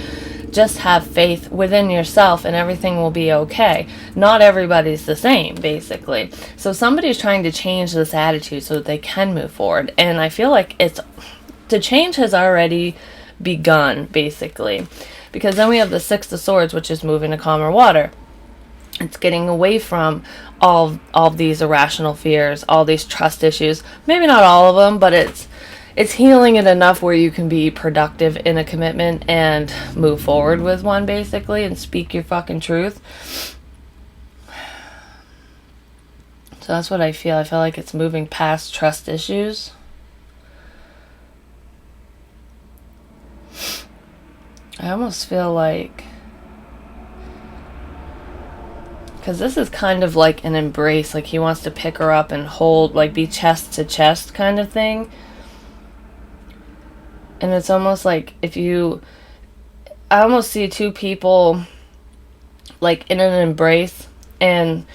Just have faith within yourself and everything will be okay. Not everybody's the same, basically. So somebody's trying to change this attitude so that they can move forward. And I feel like the change has already begun, basically. Because then we have the Six of Swords, which is moving to calmer water. It's getting away from all these irrational fears, all these trust issues. Maybe not all of them, but it's healing it enough where you can be productive in a commitment and move forward with one, basically, and speak your fucking truth. So that's what I feel. I feel like it's moving past trust issues. I almost feel like, because this is kind of like an embrace, like he wants to pick her up and hold, like be chest to chest kind of thing. And it's almost like I almost see two people like in an embrace, and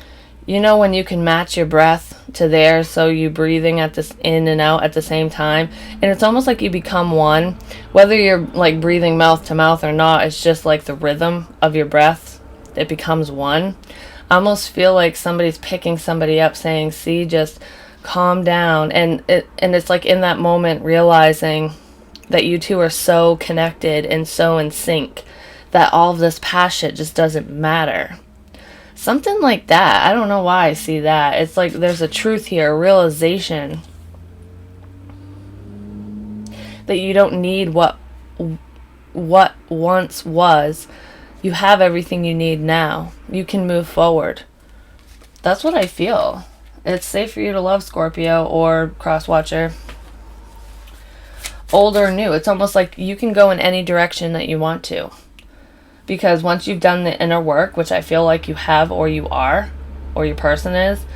you know when you can match your breath to theirs, so you breathing at this in and out at the same time, and it's almost like you become one, whether you're like breathing mouth to mouth or not. It's just like the rhythm of your breath, it becomes one. I almost feel like somebody's picking somebody up saying, see, just calm down. And it's like in that moment realizing that you two are so connected and so in sync that all of this past shit just doesn't matter. Something like that. I don't know why I see that. It's like there's a truth here, a realization that you don't need what once was. You have everything you need now. You can move forward. That's what I feel. It's safe for you to love, Scorpio or cross-watcher. Old or new. It's almost like you can go in any direction that you want to. Because once you've done the inner work, which I feel like you have or you are, or your person is,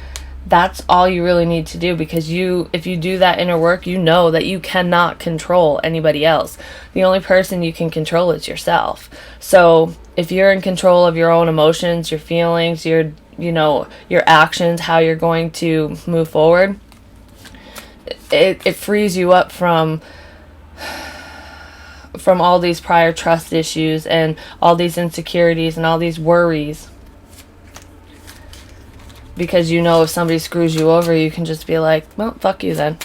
That's all you really need to do, because if you do that inner work, you know that you cannot control anybody else. The only person you can control is yourself. So if you're in control of your own emotions, your feelings, your actions, how you're going to move forward, it frees you up from all these prior trust issues and all these insecurities and all these worries. Because if somebody screws you over, you can just be like, well, fuck you then.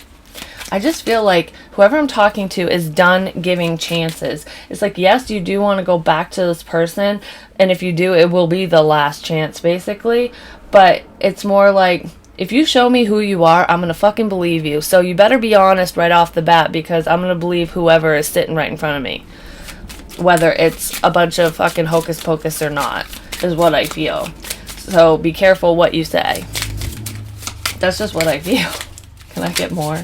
I just feel like whoever I'm talking to is done giving chances. It's like, yes, you do want to go back to this person, and if you do, it will be the last chance, basically. But it's more like, if you show me who you are, I'm going to fucking believe you. So you better be honest right off the bat, because I'm going to believe whoever is sitting right in front of me. Whether it's a bunch of fucking hocus pocus or not, is what I feel. So be careful what you say. That's just what I feel. Can I get more?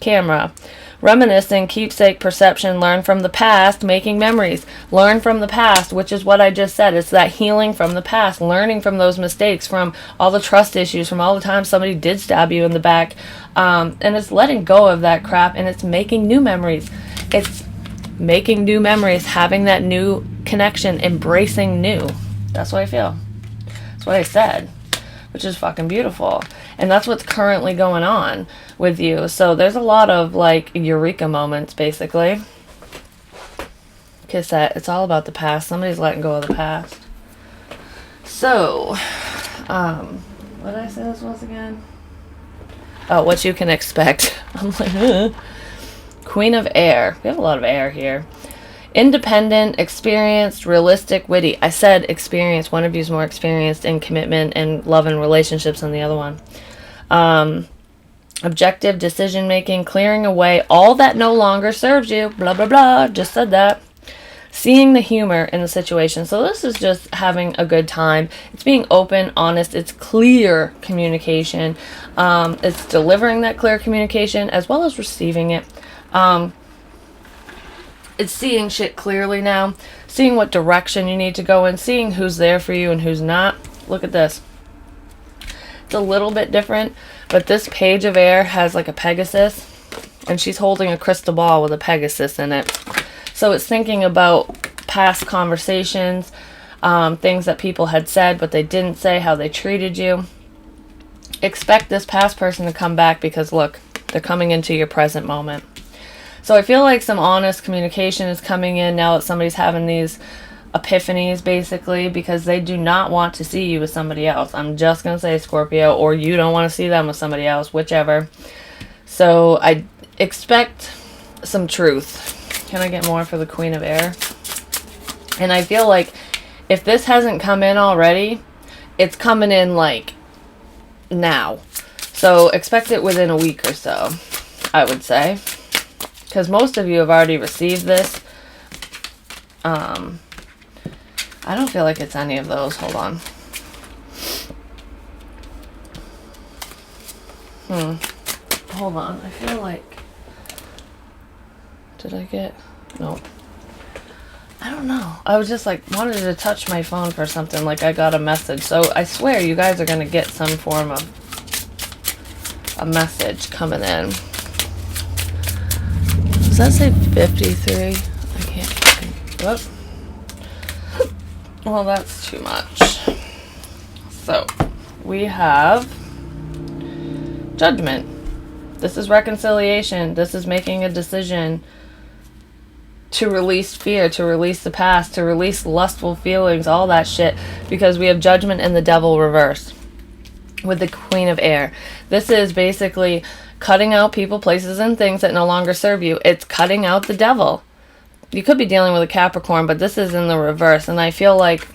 Camera. Reminiscing, keepsake, perception, learn from the past, making memories. Learn from the past, which is what I just said. It's that healing from the past, learning from those mistakes, from all the trust issues, from all the times somebody did stab you in the back. And it's letting go of that crap, and it's making new memories. It's making new memories, having that new connection, embracing new. That's what I feel. That's what I said, which is fucking beautiful. And that's what's currently going on with you. So there's a lot of like eureka moments, basically. Kiss that. It's all about the past. Somebody's letting go of the past. So, what did I say this was again? Oh, what you can expect. I'm like, Queen of Air. We have a lot of air here. Independent, experienced, realistic, witty. I said experienced. One of you is more experienced in commitment and love and relationships than the other one. Objective, decision making, clearing away all that no longer serves you. Blah, blah, blah. Just said that. Seeing the humor in the situation. So this is just having a good time. It's being open, honest. It's clear communication. It's delivering that clear communication as well as receiving it. It's seeing shit clearly now, seeing what direction you need to go in, seeing who's there for you and who's not. Look at this. It's a little bit different, but this page of air has like a Pegasus, and she's holding a crystal ball with a Pegasus in it. So it's thinking about past conversations, things that people had said but they didn't say, how they treated you. Expect this past person to come back, because look, they're coming into your present moment. So I feel like some honest communication is coming in now that somebody's having these epiphanies, basically, because they do not want to see you with somebody else. I'm just going to say Scorpio, or you don't want to see them with somebody else, whichever. So I expect some truth. Can I get more for the Queen of Air? And I feel like if this hasn't come in already, it's coming in like now. So expect it within a week or so, I would say. Because most of you have already received this. I don't feel like it's any of those. Hold on. Hold on. I feel like... Did I get... Nope. I don't know. I was just like, wanted to touch my phone for something. Like I got a message. So I swear you guys are going to get some form of a message coming in. Does that say 53? I can't. Whoop. Well, that's too much. So, we have judgment. This is reconciliation. This is making a decision to release fear, to release the past, to release lustful feelings, all that shit. Because we have judgment and the devil reversed with the Queen of Air. This is basically cutting out people, places, and things that no longer serve you. It's cutting out the devil. You could be dealing with a Capricorn, but this is in the reverse. And I feel like,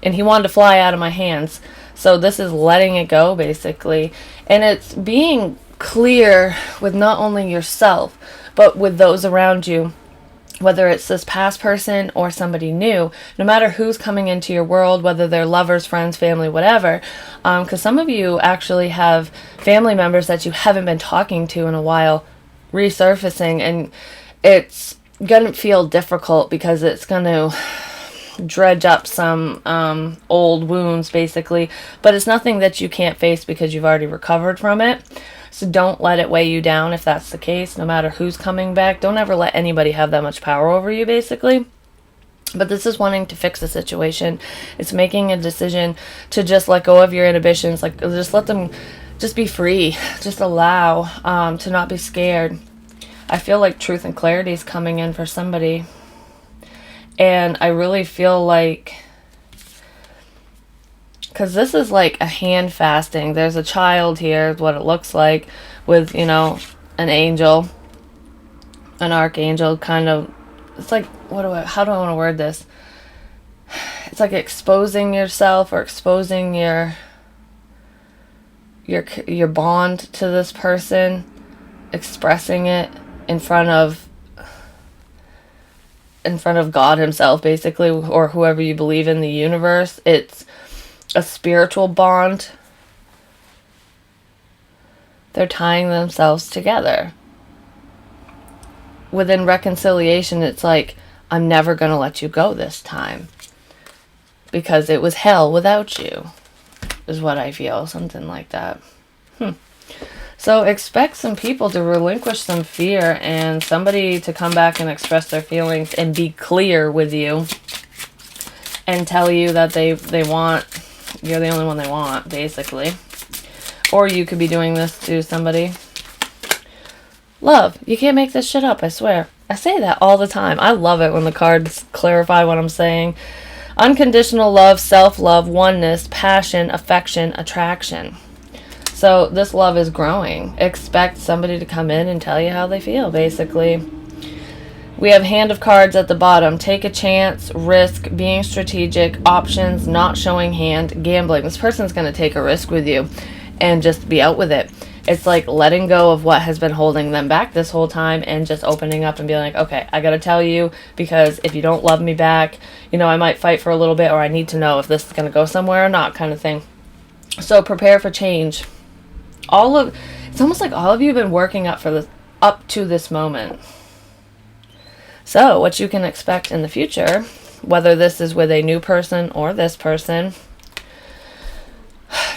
and he wanted to fly out of my hands. So this is letting it go, basically. And it's being clear with not only yourself, but with those around you. Whether it's this past person or somebody new, no matter who's coming into your world, whether they're lovers, friends, family, whatever. Because some of you actually have family members that you haven't been talking to in a while resurfacing, and it's going to feel difficult because it's going to dredge up some old wounds, basically. But it's nothing that you can't face because you've already recovered from it. So don't let it weigh you down if that's the case, no matter who's coming back. Don't ever let anybody have that much power over you, basically. But this is wanting to fix the situation. It's making a decision to just let go of your inhibitions. Like, just let them just be free. Just allow to not be scared. I feel like truth and clarity is coming in for somebody. And I really feel like, because this is like a hand fasting. There's a child here, what it looks like, with, you know, an angel, an archangel, kind of. It's like, how do I want to word this? It's like exposing yourself or exposing your bond to this person, expressing it in front of God himself, basically, or whoever you believe in, the universe. It's a spiritual bond. They're tying themselves together. Within reconciliation, it's like, I'm never going to let you go this time. Because it was hell without you, is what I feel. Something like that. So expect some people to relinquish some fear and somebody to come back and express their feelings and be clear with you and tell you that they want, you're the only one they want, basically. Or you could be doing this to somebody. Love. You can't make this shit up, I swear. I say that all the time. I love it when the cards clarify what I'm saying. Unconditional love, self-love, oneness, passion, affection, attraction. So this love is growing. Expect somebody to come in and tell you how they feel, basically. We have hand of cards at the bottom. Take a chance, risk, being strategic, options, not showing hand, gambling. This person's going to take a risk with you and just be out with it. It's like letting go of what has been holding them back this whole time and just opening up and being like, okay, I got to tell you, because if you don't love me back, you know, I might fight for a little bit, or I need to know if this is going to go somewhere or not, kind of thing. So prepare for change. It's almost like all of you have been working up to this moment. So what you can expect in the future, whether this is with a new person or this person,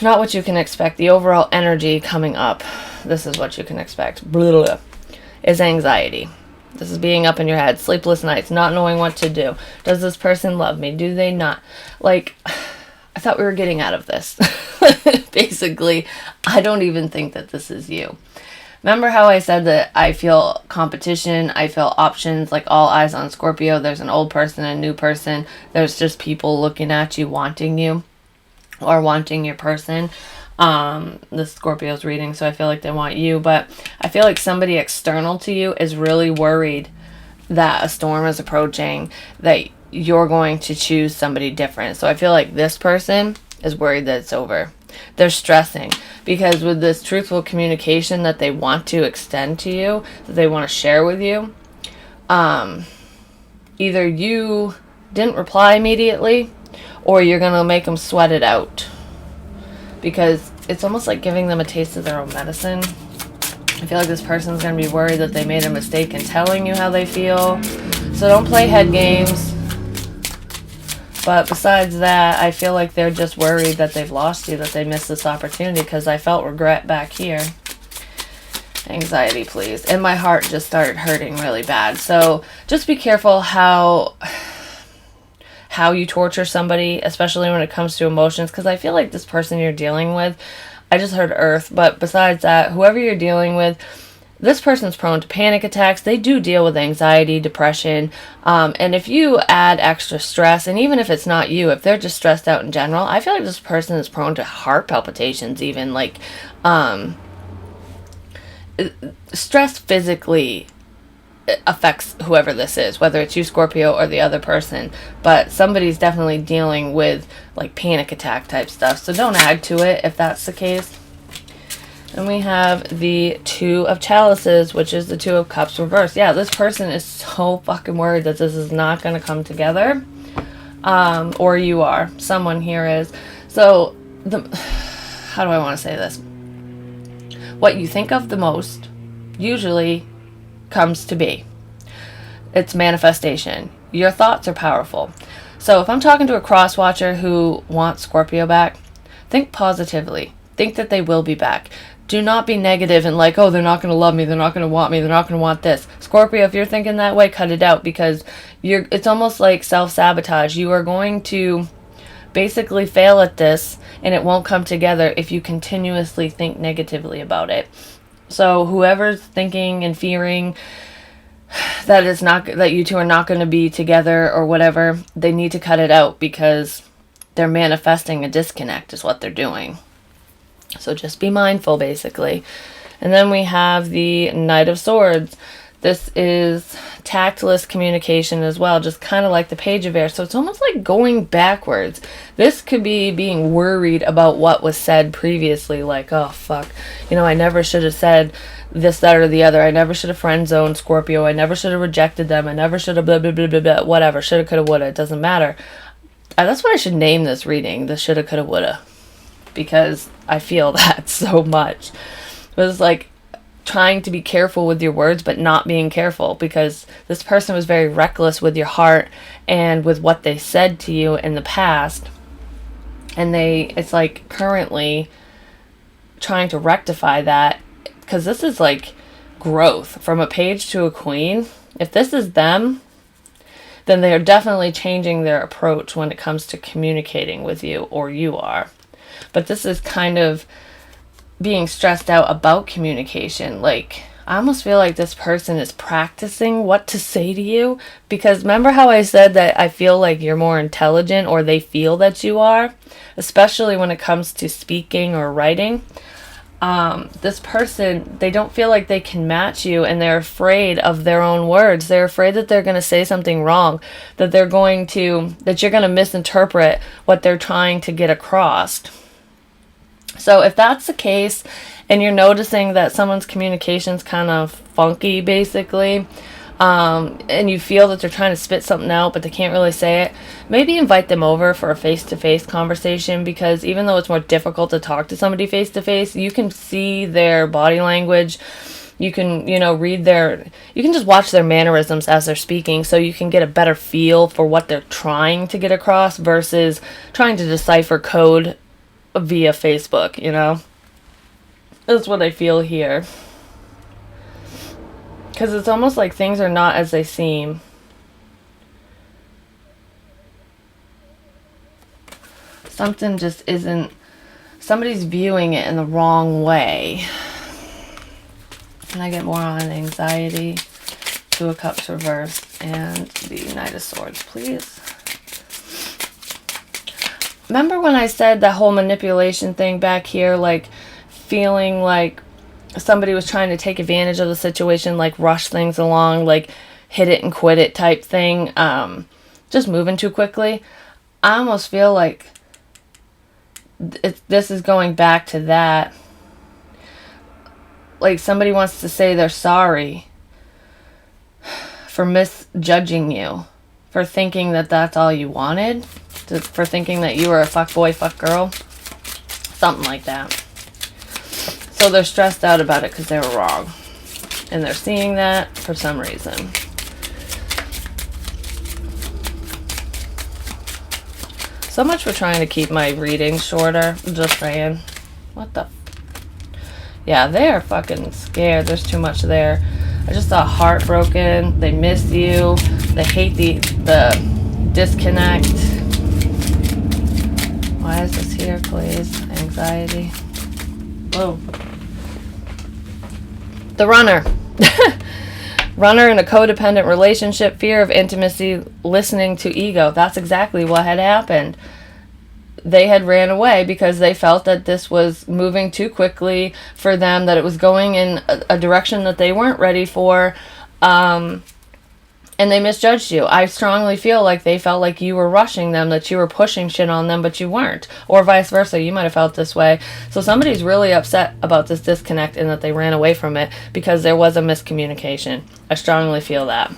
not what you can expect, the overall energy coming up, this is what you can expect, is anxiety. This is being up in your head, sleepless nights, not knowing what to do. Does this person love me? Do they not? Like, I thought we were getting out of this. Basically, I don't even think that this is you. Remember how I said that I feel competition, I feel options, like all eyes on Scorpio. There's an old person, a new person. There's just people looking at you, wanting you, or wanting your person. The Scorpio's reading, so I feel like they want you. But I feel like somebody external to you is really worried that a storm is approaching, that you're going to choose somebody different. So I feel like this person is worried that it's over. They're stressing because with this truthful communication that they want to extend to you, that they want to share with you, either you didn't reply immediately, or you're going to make them sweat it out. Because it's almost like giving them a taste of their own medicine. I feel like this person's going to be worried that they made a mistake in telling you how they feel. So don't play head games. But besides that, I feel like they're just worried that they've lost you, that they missed this opportunity, because I felt regret back here. Anxiety, please. And my heart just started hurting really bad. So just be careful how you torture somebody, especially when it comes to emotions, because I feel like this person you're dealing with, I just heard Earth, but besides that, whoever you're dealing with, this person's prone to panic attacks. They do deal with anxiety, depression, and if you add extra stress, and even if it's not you, if they're just stressed out in general, I feel like this person is prone to heart palpitations, even, like, stress physically affects whoever this is, whether it's you, Scorpio, or the other person, but somebody's definitely dealing with, like, panic attack type stuff, so don't add to it if that's the case. And we have the Two of Chalices, which is the Two of Cups reversed. Yeah, this person is so fucking worried that this is not going to come together. Or you are. Someone here is. So, how do I want to say this? What you think of the most usually comes to be. It's manifestation. Your thoughts are powerful. So if I'm talking to a cross watcher who wants Scorpio back, think positively. Think that they will be back. Do not be negative and like, oh, they're not going to love me, they're not going to want me, they're not going to want this. Scorpio, if you're thinking that way, cut it out, because it's almost like self-sabotage. You are going to basically fail at this, and it won't come together if you continuously think negatively about it. So whoever's thinking and fearing that you two are not going to be together or whatever, they need to cut it out, because they're manifesting a disconnect is what they're doing. So just be mindful, basically. And then we have the Knight of Swords. This is tactless communication as well, just kind of like the Page of Air. So it's almost like going backwards. This could be being worried about what was said previously, like, oh, fuck, I never should have said this, that, or the other. I never should have friend zoned Scorpio. I never should have rejected them. I never should have blah, blah, blah, blah, blah, whatever. Shoulda, coulda, woulda. It doesn't matter. That's what I should name this reading, the shoulda, coulda, woulda, because I feel that so much. It was like trying to be careful with your words, but not being careful, because this person was very reckless with your heart and with what they said to you in the past. And it's like currently trying to rectify that, because this is like growth from a page to a queen. If this is them, then they are definitely changing their approach when it comes to communicating with you, or you are. But this is kind of being stressed out about communication. Like, I almost feel like this person is practicing what to say to you, because remember how I said that I feel like you're more intelligent, or they feel that you are, especially when it comes to speaking or writing. This person, they don't feel like they can match you, and they're afraid of their own words. They're afraid that they're going to say something wrong, that you're going to misinterpret what they're trying to get across. So if that's the case, and you're noticing that someone's communication's kind of funky, basically, and you feel that they're trying to spit something out, but they can't really say it, maybe invite them over for a face-to-face conversation, because even though it's more difficult to talk to somebody face-to-face, you can see their body language. You can, you can just watch their mannerisms as they're speaking, so you can get a better feel for what they're trying to get across versus trying to decipher code via Facebook, That's what I feel here. Because it's almost like things are not as they seem. Something just isn't, somebody's viewing it in the wrong way. Can I get more on anxiety? Two of Cups reversed and the Knight of Swords, please. Remember when I said that whole manipulation thing back here, like feeling like somebody was trying to take advantage of the situation, like rush things along, like hit it and quit it type thing, just moving too quickly? I almost feel like this is going back to that. Like somebody wants to say they're sorry for misjudging you, for thinking that that's all you wanted, for thinking that you were a fuck boy, fuck girl, something like that. So they're stressed out about it because they were wrong, and they're seeing that for some reason. So much for trying to keep my readings shorter. I'm just saying. What the? Yeah, they are fucking scared. There's too much there. I just saw heartbroken. They miss you. They hate the disconnect. Why is this here, please? Anxiety. Whoa. The runner. Runner in a codependent relationship, fear of intimacy, listening to ego. That's exactly what had happened. They had ran away because they felt that this was moving too quickly for them, that it was going in a direction that they weren't ready for, and they misjudged you. I strongly feel like they felt like you were rushing them, that you were pushing shit on them, but you weren't. Or vice versa, you might have felt this way. So somebody's really upset about this disconnect and that they ran away from it because there was a miscommunication. I strongly feel that.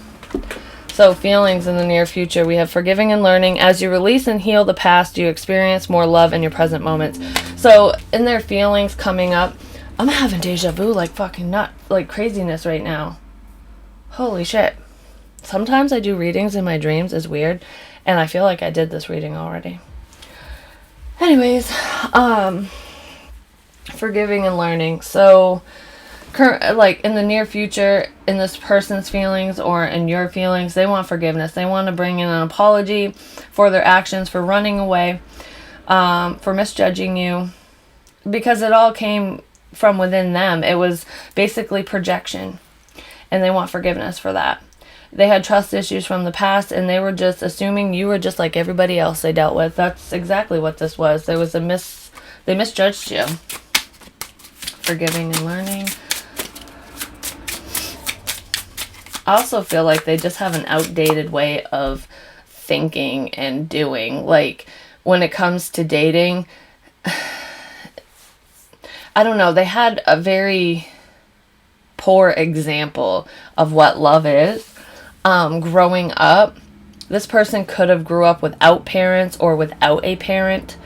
So feelings in the near future, we have forgiving and learning. As you release and heal the past, you experience more love in your present moments. So in their feelings coming up, I'm having deja vu like fucking nut, like craziness right now. Holy shit. Sometimes I do readings in my dreams, it's weird, And I feel like I did this reading already. Anyways, forgiving and learning. So, like in the near future, in this person's feelings or in your feelings, they want forgiveness. They want to bring in an apology for their actions, for running away, for misjudging you, because it all came from within them. It was basically projection, and they want forgiveness for that. They had trust issues from the past, and they were just assuming you were just like everybody else they dealt with. That's exactly what this was. There was they misjudged you. Forgiving and learning. I also feel like they just have an outdated way of thinking and doing. Like, when it comes to dating, I don't know, they had a very poor example of what love is. Growing up, this person could have grew up without parents or without a parent.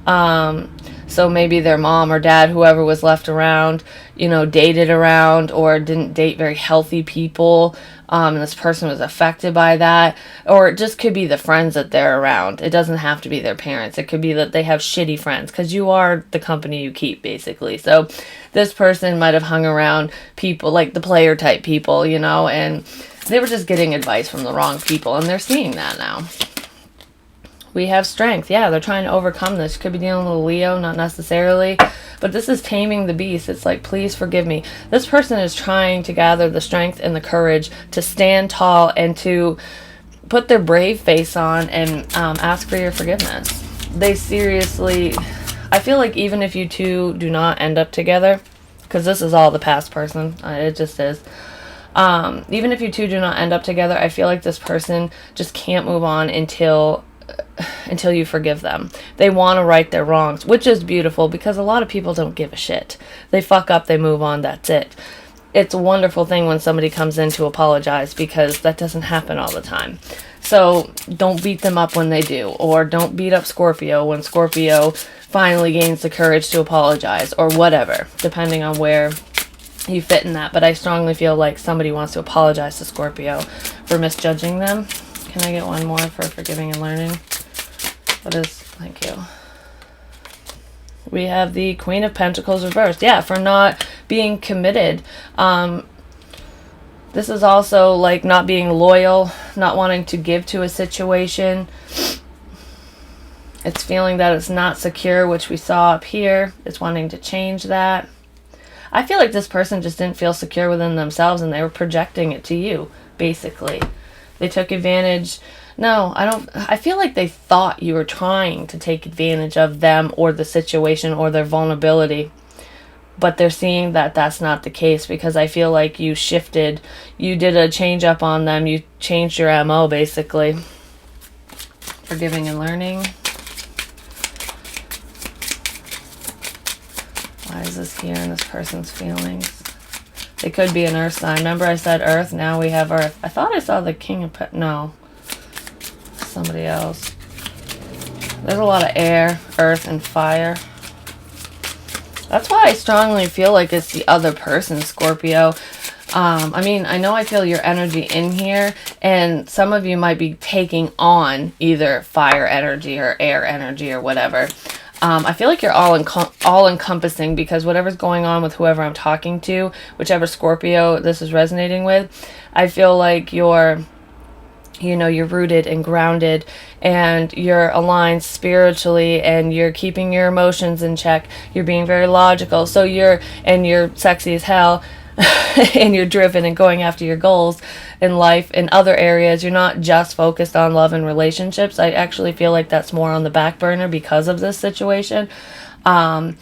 So maybe their mom or dad, whoever was left around, dated around or didn't date very healthy people. And this person was affected by that. Or it just could be the friends that they're around. It doesn't have to be their parents. It could be that they have shitty friends, because you are the company you keep, basically. So this person might have hung around people like the player type people, and they were just getting advice from the wrong people, and they're seeing that now. We have strength. Yeah, they're trying to overcome this. Could be dealing with a Leo, not necessarily. But this is taming the beast. It's like, please forgive me. This person is trying to gather the strength and the courage to stand tall and to put their brave face on and ask for your forgiveness. They seriously, I feel like even if you two do not end up together, because this is all the past person, it just is. Even if you two do not end up together, I feel like this person just can't move on until you forgive them. They want to right their wrongs, which is beautiful, because a lot of people don't give a shit. They fuck up, they move on, that's it. It's a wonderful thing when somebody comes in to apologize, because that doesn't happen all the time. So don't beat them up when they do, or don't beat up Scorpio when Scorpio finally gains the courage to apologize, or whatever, depending on where you fit in that. But I strongly feel like somebody wants to apologize to Scorpio for misjudging them. Can I get one more for forgiving and learning? Thank you. We have the Queen of Pentacles reversed. Yeah, for not being committed. This is also like not being loyal, not wanting to give to a situation. It's feeling that it's not secure, which we saw up here. It's wanting to change that. I feel like this person just didn't feel secure within themselves, and they were projecting it to you, basically. They took advantage. No, I feel like they thought you were trying to take advantage of them or the situation or their vulnerability. But they're seeing that that's not the case, because I feel like you shifted. You did a change up on them. You changed your MO, basically. Forgiving and learning. Why is this here in this person's feelings? They could be an earth sign. Remember I said earth? Now we have earth. I thought I saw the king of no. Somebody else. There's a lot of air, earth, and fire. That's why I strongly feel like it's the other person, Scorpio. I know I feel your energy in here, and some of you might be taking on either fire energy or air energy or whatever. I feel like you're all encompassing, because whatever's going on with whoever I'm talking to, whichever Scorpio this is resonating with, I feel like you're rooted and grounded, and you're aligned spiritually, and you're keeping your emotions in check. You're being very logical. So you're sexy as hell, and you're driven and going after your goals in life. In other areas, you're not just focused on love and relationships. I actually feel like that's more on the back burner because of this situation. I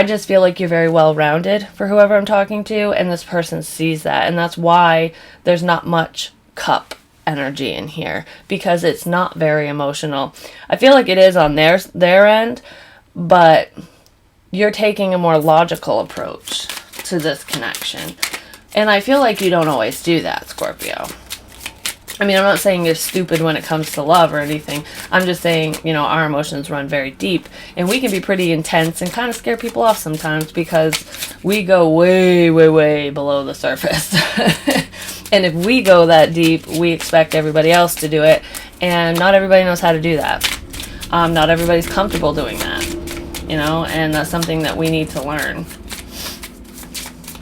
just feel like you're very well-rounded for whoever I'm talking to, and this person sees that, and that's why there's not much cup energy in here, because it's not very emotional. I feel like it is on their end, but you're taking a more logical approach to this connection. And I feel like you don't always do that, Scorpio. I'm not saying you're stupid when it comes to love or anything. I'm just saying, our emotions run very deep, and we can be pretty intense and kind of scare people off sometimes, because we go way, way, way below the surface. And if we go that deep, we expect everybody else to do it. And not everybody knows how to do that. Not everybody's comfortable doing that, you know, and that's something that we need to learn.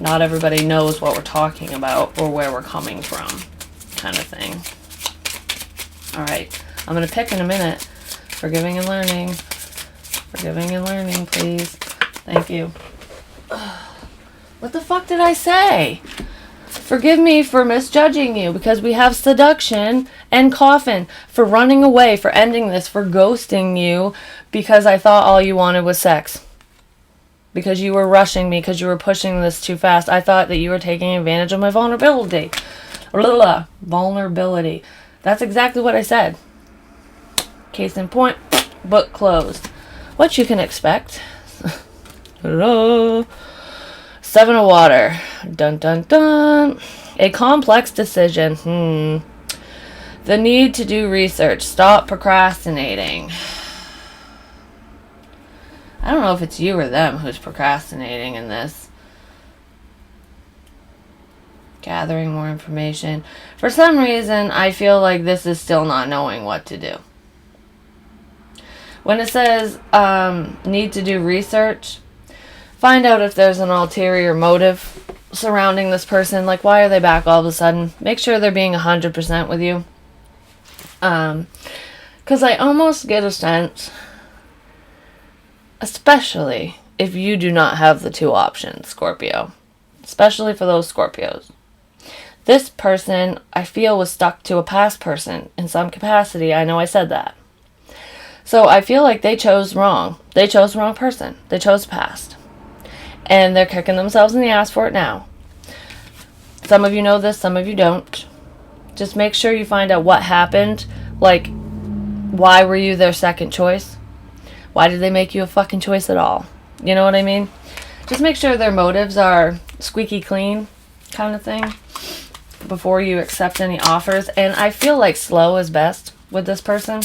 Not everybody knows what we're talking about or where we're coming from, kind of thing. All right, I'm going to pick in a minute. Forgiving and learning. Forgiving and learning, please. Thank you. What the fuck did I say? Forgive me for misjudging you, because we have seduction and coffin, for running away, for ending this, for ghosting you, because I thought all you wanted was sex. Because you were rushing me, because you were pushing this too fast. I thought that you were taking advantage of my vulnerability. Vulnerability. That's exactly what I said. Case in point, book closed. What you can expect. Seven of water. Dun dun dun. A complex decision. The need to do research. Stop procrastinating. I don't know if it's you or them who's procrastinating in this. Gathering more information. For some reason, I feel like this is still not knowing what to do. When it says need to do research, find out if there's an ulterior motive surrounding this person. Like, why are they back all of a sudden? Make sure they're being 100% with you. Because I almost get a sense, especially if you do not have the two options, Scorpio. Especially for those Scorpios. This person, I feel, was stuck to a past person in some capacity. I know I said that. So I feel like they chose wrong. They chose the wrong person. They chose past. And they're kicking themselves in the ass for it now. Some of you know this, some of you don't. Just make sure you find out what happened. Like, why were you their second choice? Why did they make you a fucking choice at all? You know what I mean? Just make sure their motives are squeaky clean, kind of thing, before you accept any offers. And I feel like slow is best with this person.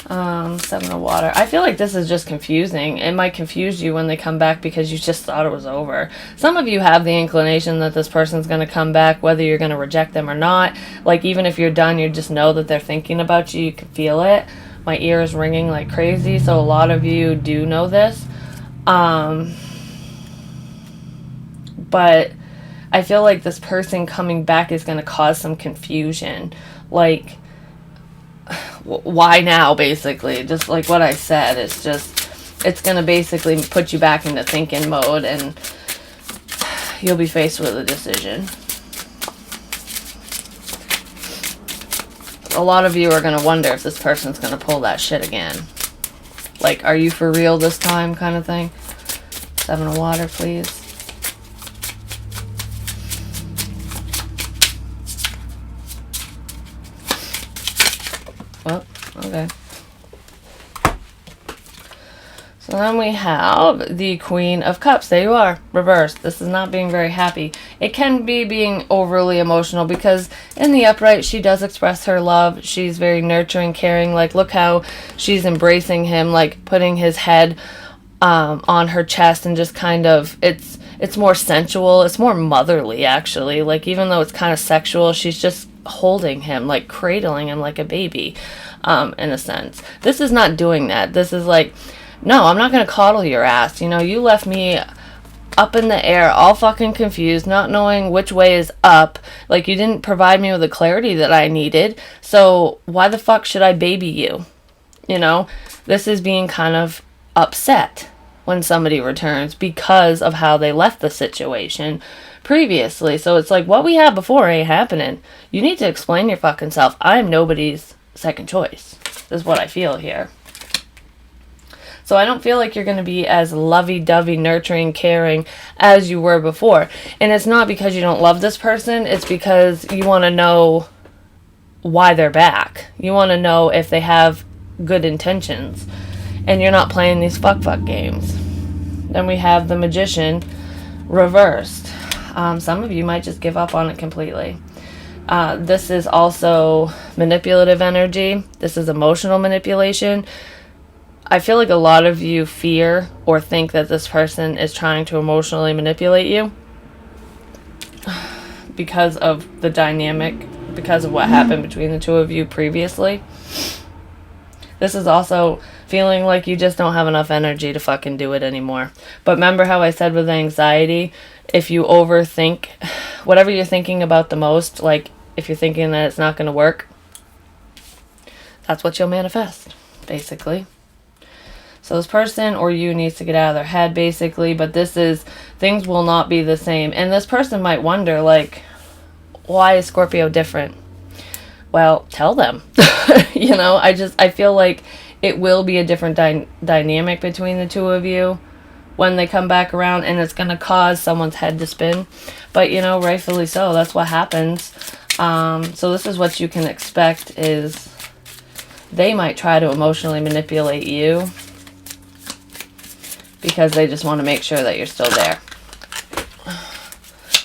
Seven of water. I feel like this is just confusing. It might confuse you when they come back because you just thought it was over. Some of you have the inclination that this person's going to come back, whether you're going to reject them or not. Like, even if you're done, you just know that they're thinking about you. You can feel it. My ear is ringing like crazy, so a lot of you do know this. But I feel like this person coming back is going to cause some confusion. Like, why now, basically? Just like what I said, it's going to basically put you back into thinking mode, and you'll be faced with a decision. A lot of you are going to wonder if this person's going to pull that shit again. Like, are you for real this time, kind of thing? Seven of water, please. Well, okay. So then we have the Queen of Cups. There you are, reversed. This is not being very happy. It can be being overly emotional because in the upright, she does express her love. She's very nurturing, caring. Like, look how she's embracing him, like putting his head on her chest, and just kind of, it's more sensual. It's more motherly, actually. Like, even though it's kind of sexual, she's just holding him, like cradling him like a baby, in a sense. This is not doing that. This is like, no, I'm not going to coddle your ass. You know, you left me up in the air, all fucking confused, not knowing which way is up. Like, you didn't provide me with the clarity that I needed. So why the fuck should I baby you? You know, this is being kind of upset when somebody returns because of how they left the situation previously. So it's like, what we had before ain't happening. You need to explain your fucking self. I am nobody's second choice, is what I feel here. So I don't feel like you're going to be as lovey-dovey, nurturing, caring as you were before. And it's not because you don't love this person. It's because you want to know why they're back. You want to know if they have good intentions. And you're not playing these fuck games. Then we have the Magician reversed. Some of you might just give up on it completely. This is also manipulative energy. This is emotional manipulation. I feel like a lot of you fear or think that this person is trying to emotionally manipulate you because of the dynamic because of what happened between the two of you previously. This is also feeling like you just don't have enough energy to fucking do it anymore. But remember how I said with anxiety, if you overthink whatever you're thinking about the most, like if you're thinking that it's not going to work, that's what you'll manifest, basically. So this person or you needs to get out of their head, basically. But this is, things will not be the same. And this person might wonder, like, why is Scorpio different? Well, tell them. You know, I feel like it will be a different dynamic between the two of you when they come back around, and it's going to cause someone's head to spin. But, you know, rightfully so. That's what happens. So this is what you can expect is they might try to emotionally manipulate you because they just want to make sure that you're still there.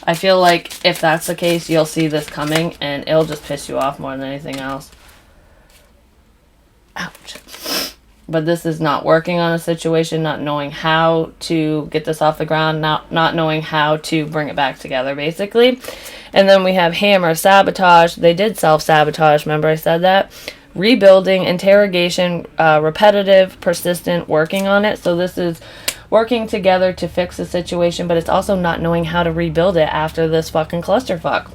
I feel like if that's the case, you'll see this coming and it'll just piss you off more than anything else. Ouch. But this is not working on a situation, not knowing how to get this off the ground, not knowing how to bring it back together, basically. And then we have hammer, sabotage. They did self-sabotage. Remember I said that? Rebuilding, interrogation, repetitive, persistent, working on it. So this is working together to fix the situation, but it's also not knowing how to rebuild it after this fucking clusterfuck.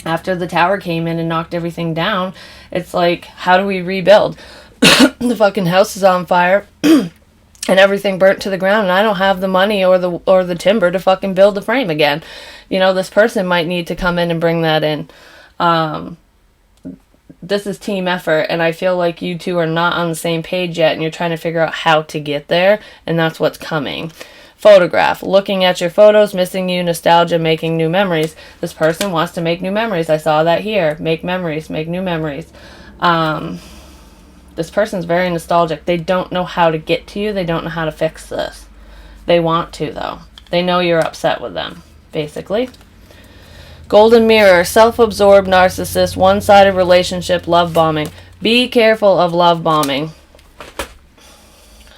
After the tower came in and knocked everything down, it's like, how do we rebuild? The fucking house is on fire and everything burnt to the ground, and I don't have the money or the timber to fucking build the frame again. You know, this person might need to come in and bring that in. This is team effort, and I feel like you two are not on the same page yet, and you're trying to figure out how to get there, and that's what's coming. Photograph. Looking at your photos, missing you, nostalgia, making new memories. This person wants to make new memories. I saw that here. Make memories, make new memories. This person's very nostalgic. They don't know how to get to you. They don't know how to fix this. They want to, though. They know you're upset with them, basically. Golden mirror, self-absorbed narcissist, one-sided relationship, love bombing. Be careful of love bombing.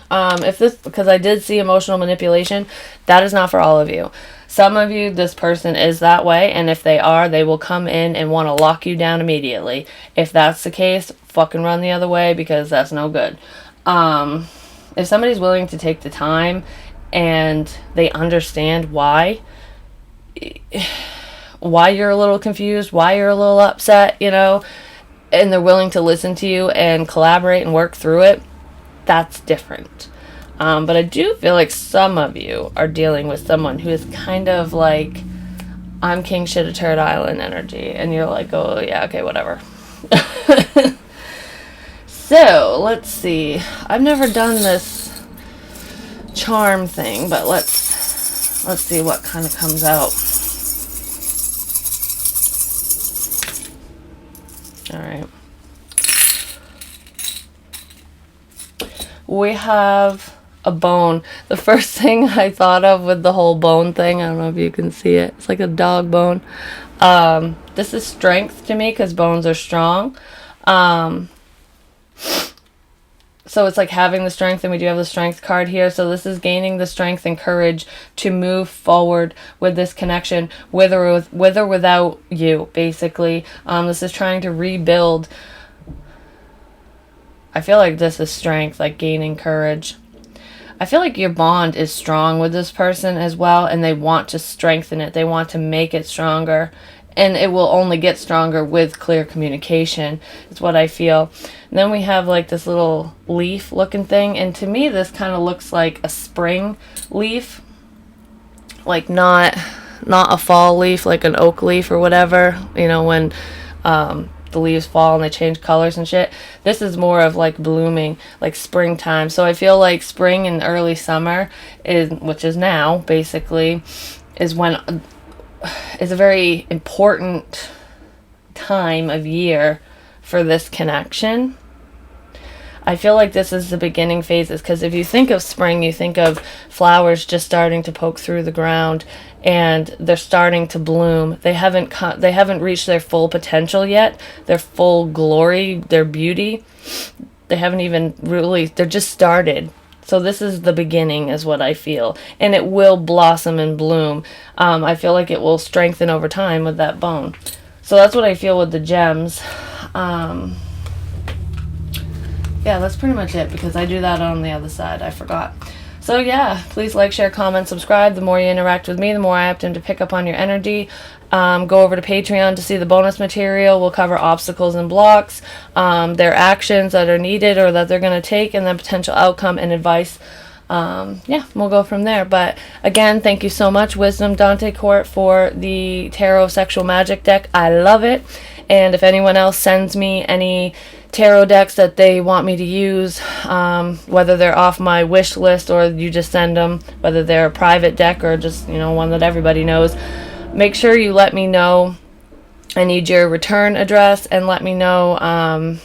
Because I did see emotional manipulation, that is not for all of you. Some of you, this person is that way, and if they are, they will come in and want to lock you down immediately. If that's the case, fucking run the other way, because that's no good. If somebody's willing to take the time and they understand why you're a little confused, why you're a little upset, you know, and they're willing to listen to you and collaborate and work through it, that's different. But I do feel like some of you are dealing with someone who is kind of like, I'm king shit of Turd Island energy, and you're like, oh yeah, okay, whatever. So, let's see. I've never done this charm thing, but let's see what kind of comes out. Alright. We have a bone. The first thing I thought of with the whole bone thing, I don't know if you can see it. It's like a dog bone. This is strength to me because bones are strong. So it's like having the strength, and we do have the strength card here. So this is gaining the strength and courage to move forward with this connection, with or without you, basically. This is trying to rebuild. I feel like this is strength, like gaining courage. I feel like your bond is strong with this person as well, and they want to strengthen it. They want to make it stronger. And it will only get stronger with clear communication, is what I feel. And then we have like this little leaf looking thing. And to me, this kind of looks like a spring leaf. Like not a fall leaf, like an oak leaf or whatever. You know, when the leaves fall and they change colors and shit. This is more of like blooming, like springtime. So I feel like spring and early summer, which is now, basically, is a very important time of year for this connection. I feel like this is the beginning phases, because if you think of spring, you think of flowers just starting to poke through the ground and they're starting to bloom. They haven't reached their full potential yet, their full glory, their beauty. They haven't even really, they're just started. So this is the beginning, is what I feel. And it will blossom and bloom. I feel like it will strengthen over time with that bone. So that's what I feel with the gems. Yeah, that's pretty much it, because I do that on the other side. I forgot. So yeah, please like, share, comment, subscribe. The more you interact with me, the more I have to pick up on your energy. Go over to Patreon to see the bonus material. We'll cover obstacles and blocks, their actions that are needed or that they're going to take, and then potential outcome and advice. Yeah, we'll go from there. But again, thank you so much, Wisdom Dante Court, for the Tarot Sexual Magic deck. I love it. And if anyone else sends me any tarot decks that they want me to use, whether they're off my wish list or you just send them, whether they're a private deck or just, you know, one that everybody knows, make sure you let me know. I need your return address, and let me know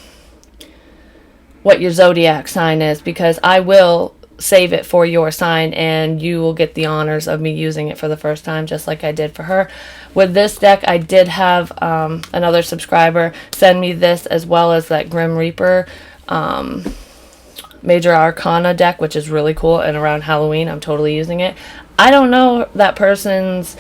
what your zodiac sign is, because I will save it for your sign and you will get the honors of me using it for the first time, just like I did for her. With this deck, I did have another subscriber send me this, as well as that Grim Reaper Major Arcana deck, which is really cool, and around Halloween I'm totally using it. I don't know that person's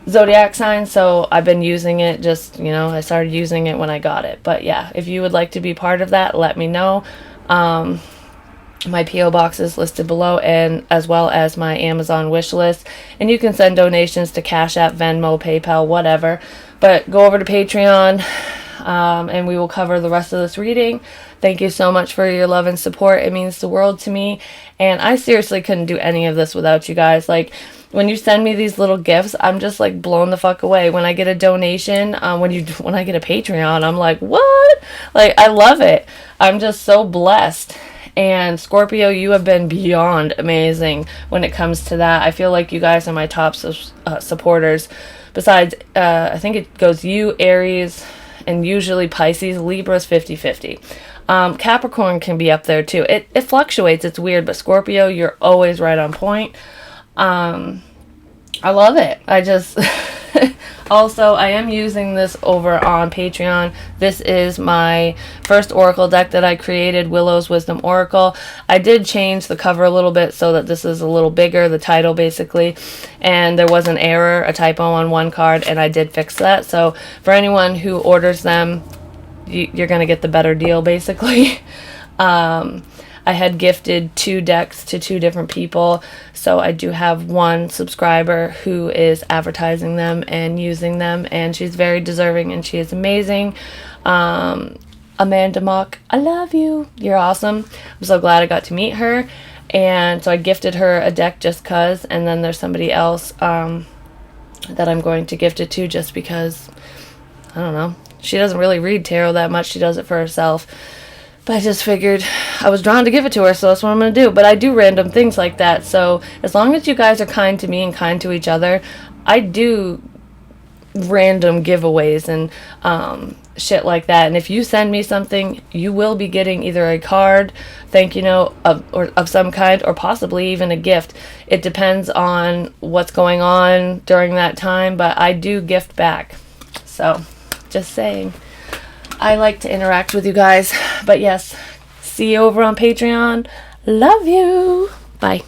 zodiac sign, so I've been using it, just, you know, I started using it when I got it. But yeah, if you would like to be part of that, let me know. My P.O. box is listed below, and as well as my Amazon wish list. And you can send donations to Cash App, Venmo, PayPal, whatever. But go over to Patreon, and we will cover the rest of this reading. Thank you so much for your love and support. It means the world to me. And I seriously couldn't do any of this without you guys. Like, when you send me these little gifts, I'm just like blown the fuck away. When I get a donation, when I get a Patreon, I'm like, what? Like, I love it. I'm just so blessed. And Scorpio, you have been beyond amazing when it comes to that. I feel like you guys are my top supporters. Besides, I think it goes you, Aries, and usually Pisces. Libra's 50-50. Capricorn can be up there too. It fluctuates. It's weird, but Scorpio, you're always right on point. I love it. I just... Also, I am using this over on Patreon. This is my first oracle deck that I created, Willow's Wisdom Oracle. I did change the cover a little bit so that this is a little bigger, the title basically, and there was an error, a typo on one card, and I did fix that. So for anyone who orders them, you're going to get the better deal basically. I had gifted 2 decks to 2 different people, so I do have one subscriber who is advertising them and using them, and she's very deserving and she is amazing. Amanda Mock, I love you. You're awesome. I'm so glad I got to meet her, and so I gifted her a deck just cause, and then there's somebody else that I'm going to gift it to just because, I don't know, she doesn't really read tarot that much. She does it for herself. But I just figured I was drawn to give it to her, so that's what I'm going to do. But I do random things like that, so as long as you guys are kind to me and kind to each other, I do random giveaways and shit like that. And if you send me something, you will be getting either a card, thank you note, of some kind, or possibly even a gift. It depends on what's going on during that time, but I do gift back. So, just saying. I like to interact with you guys. But yes, see you over on Patreon. Love you. Bye.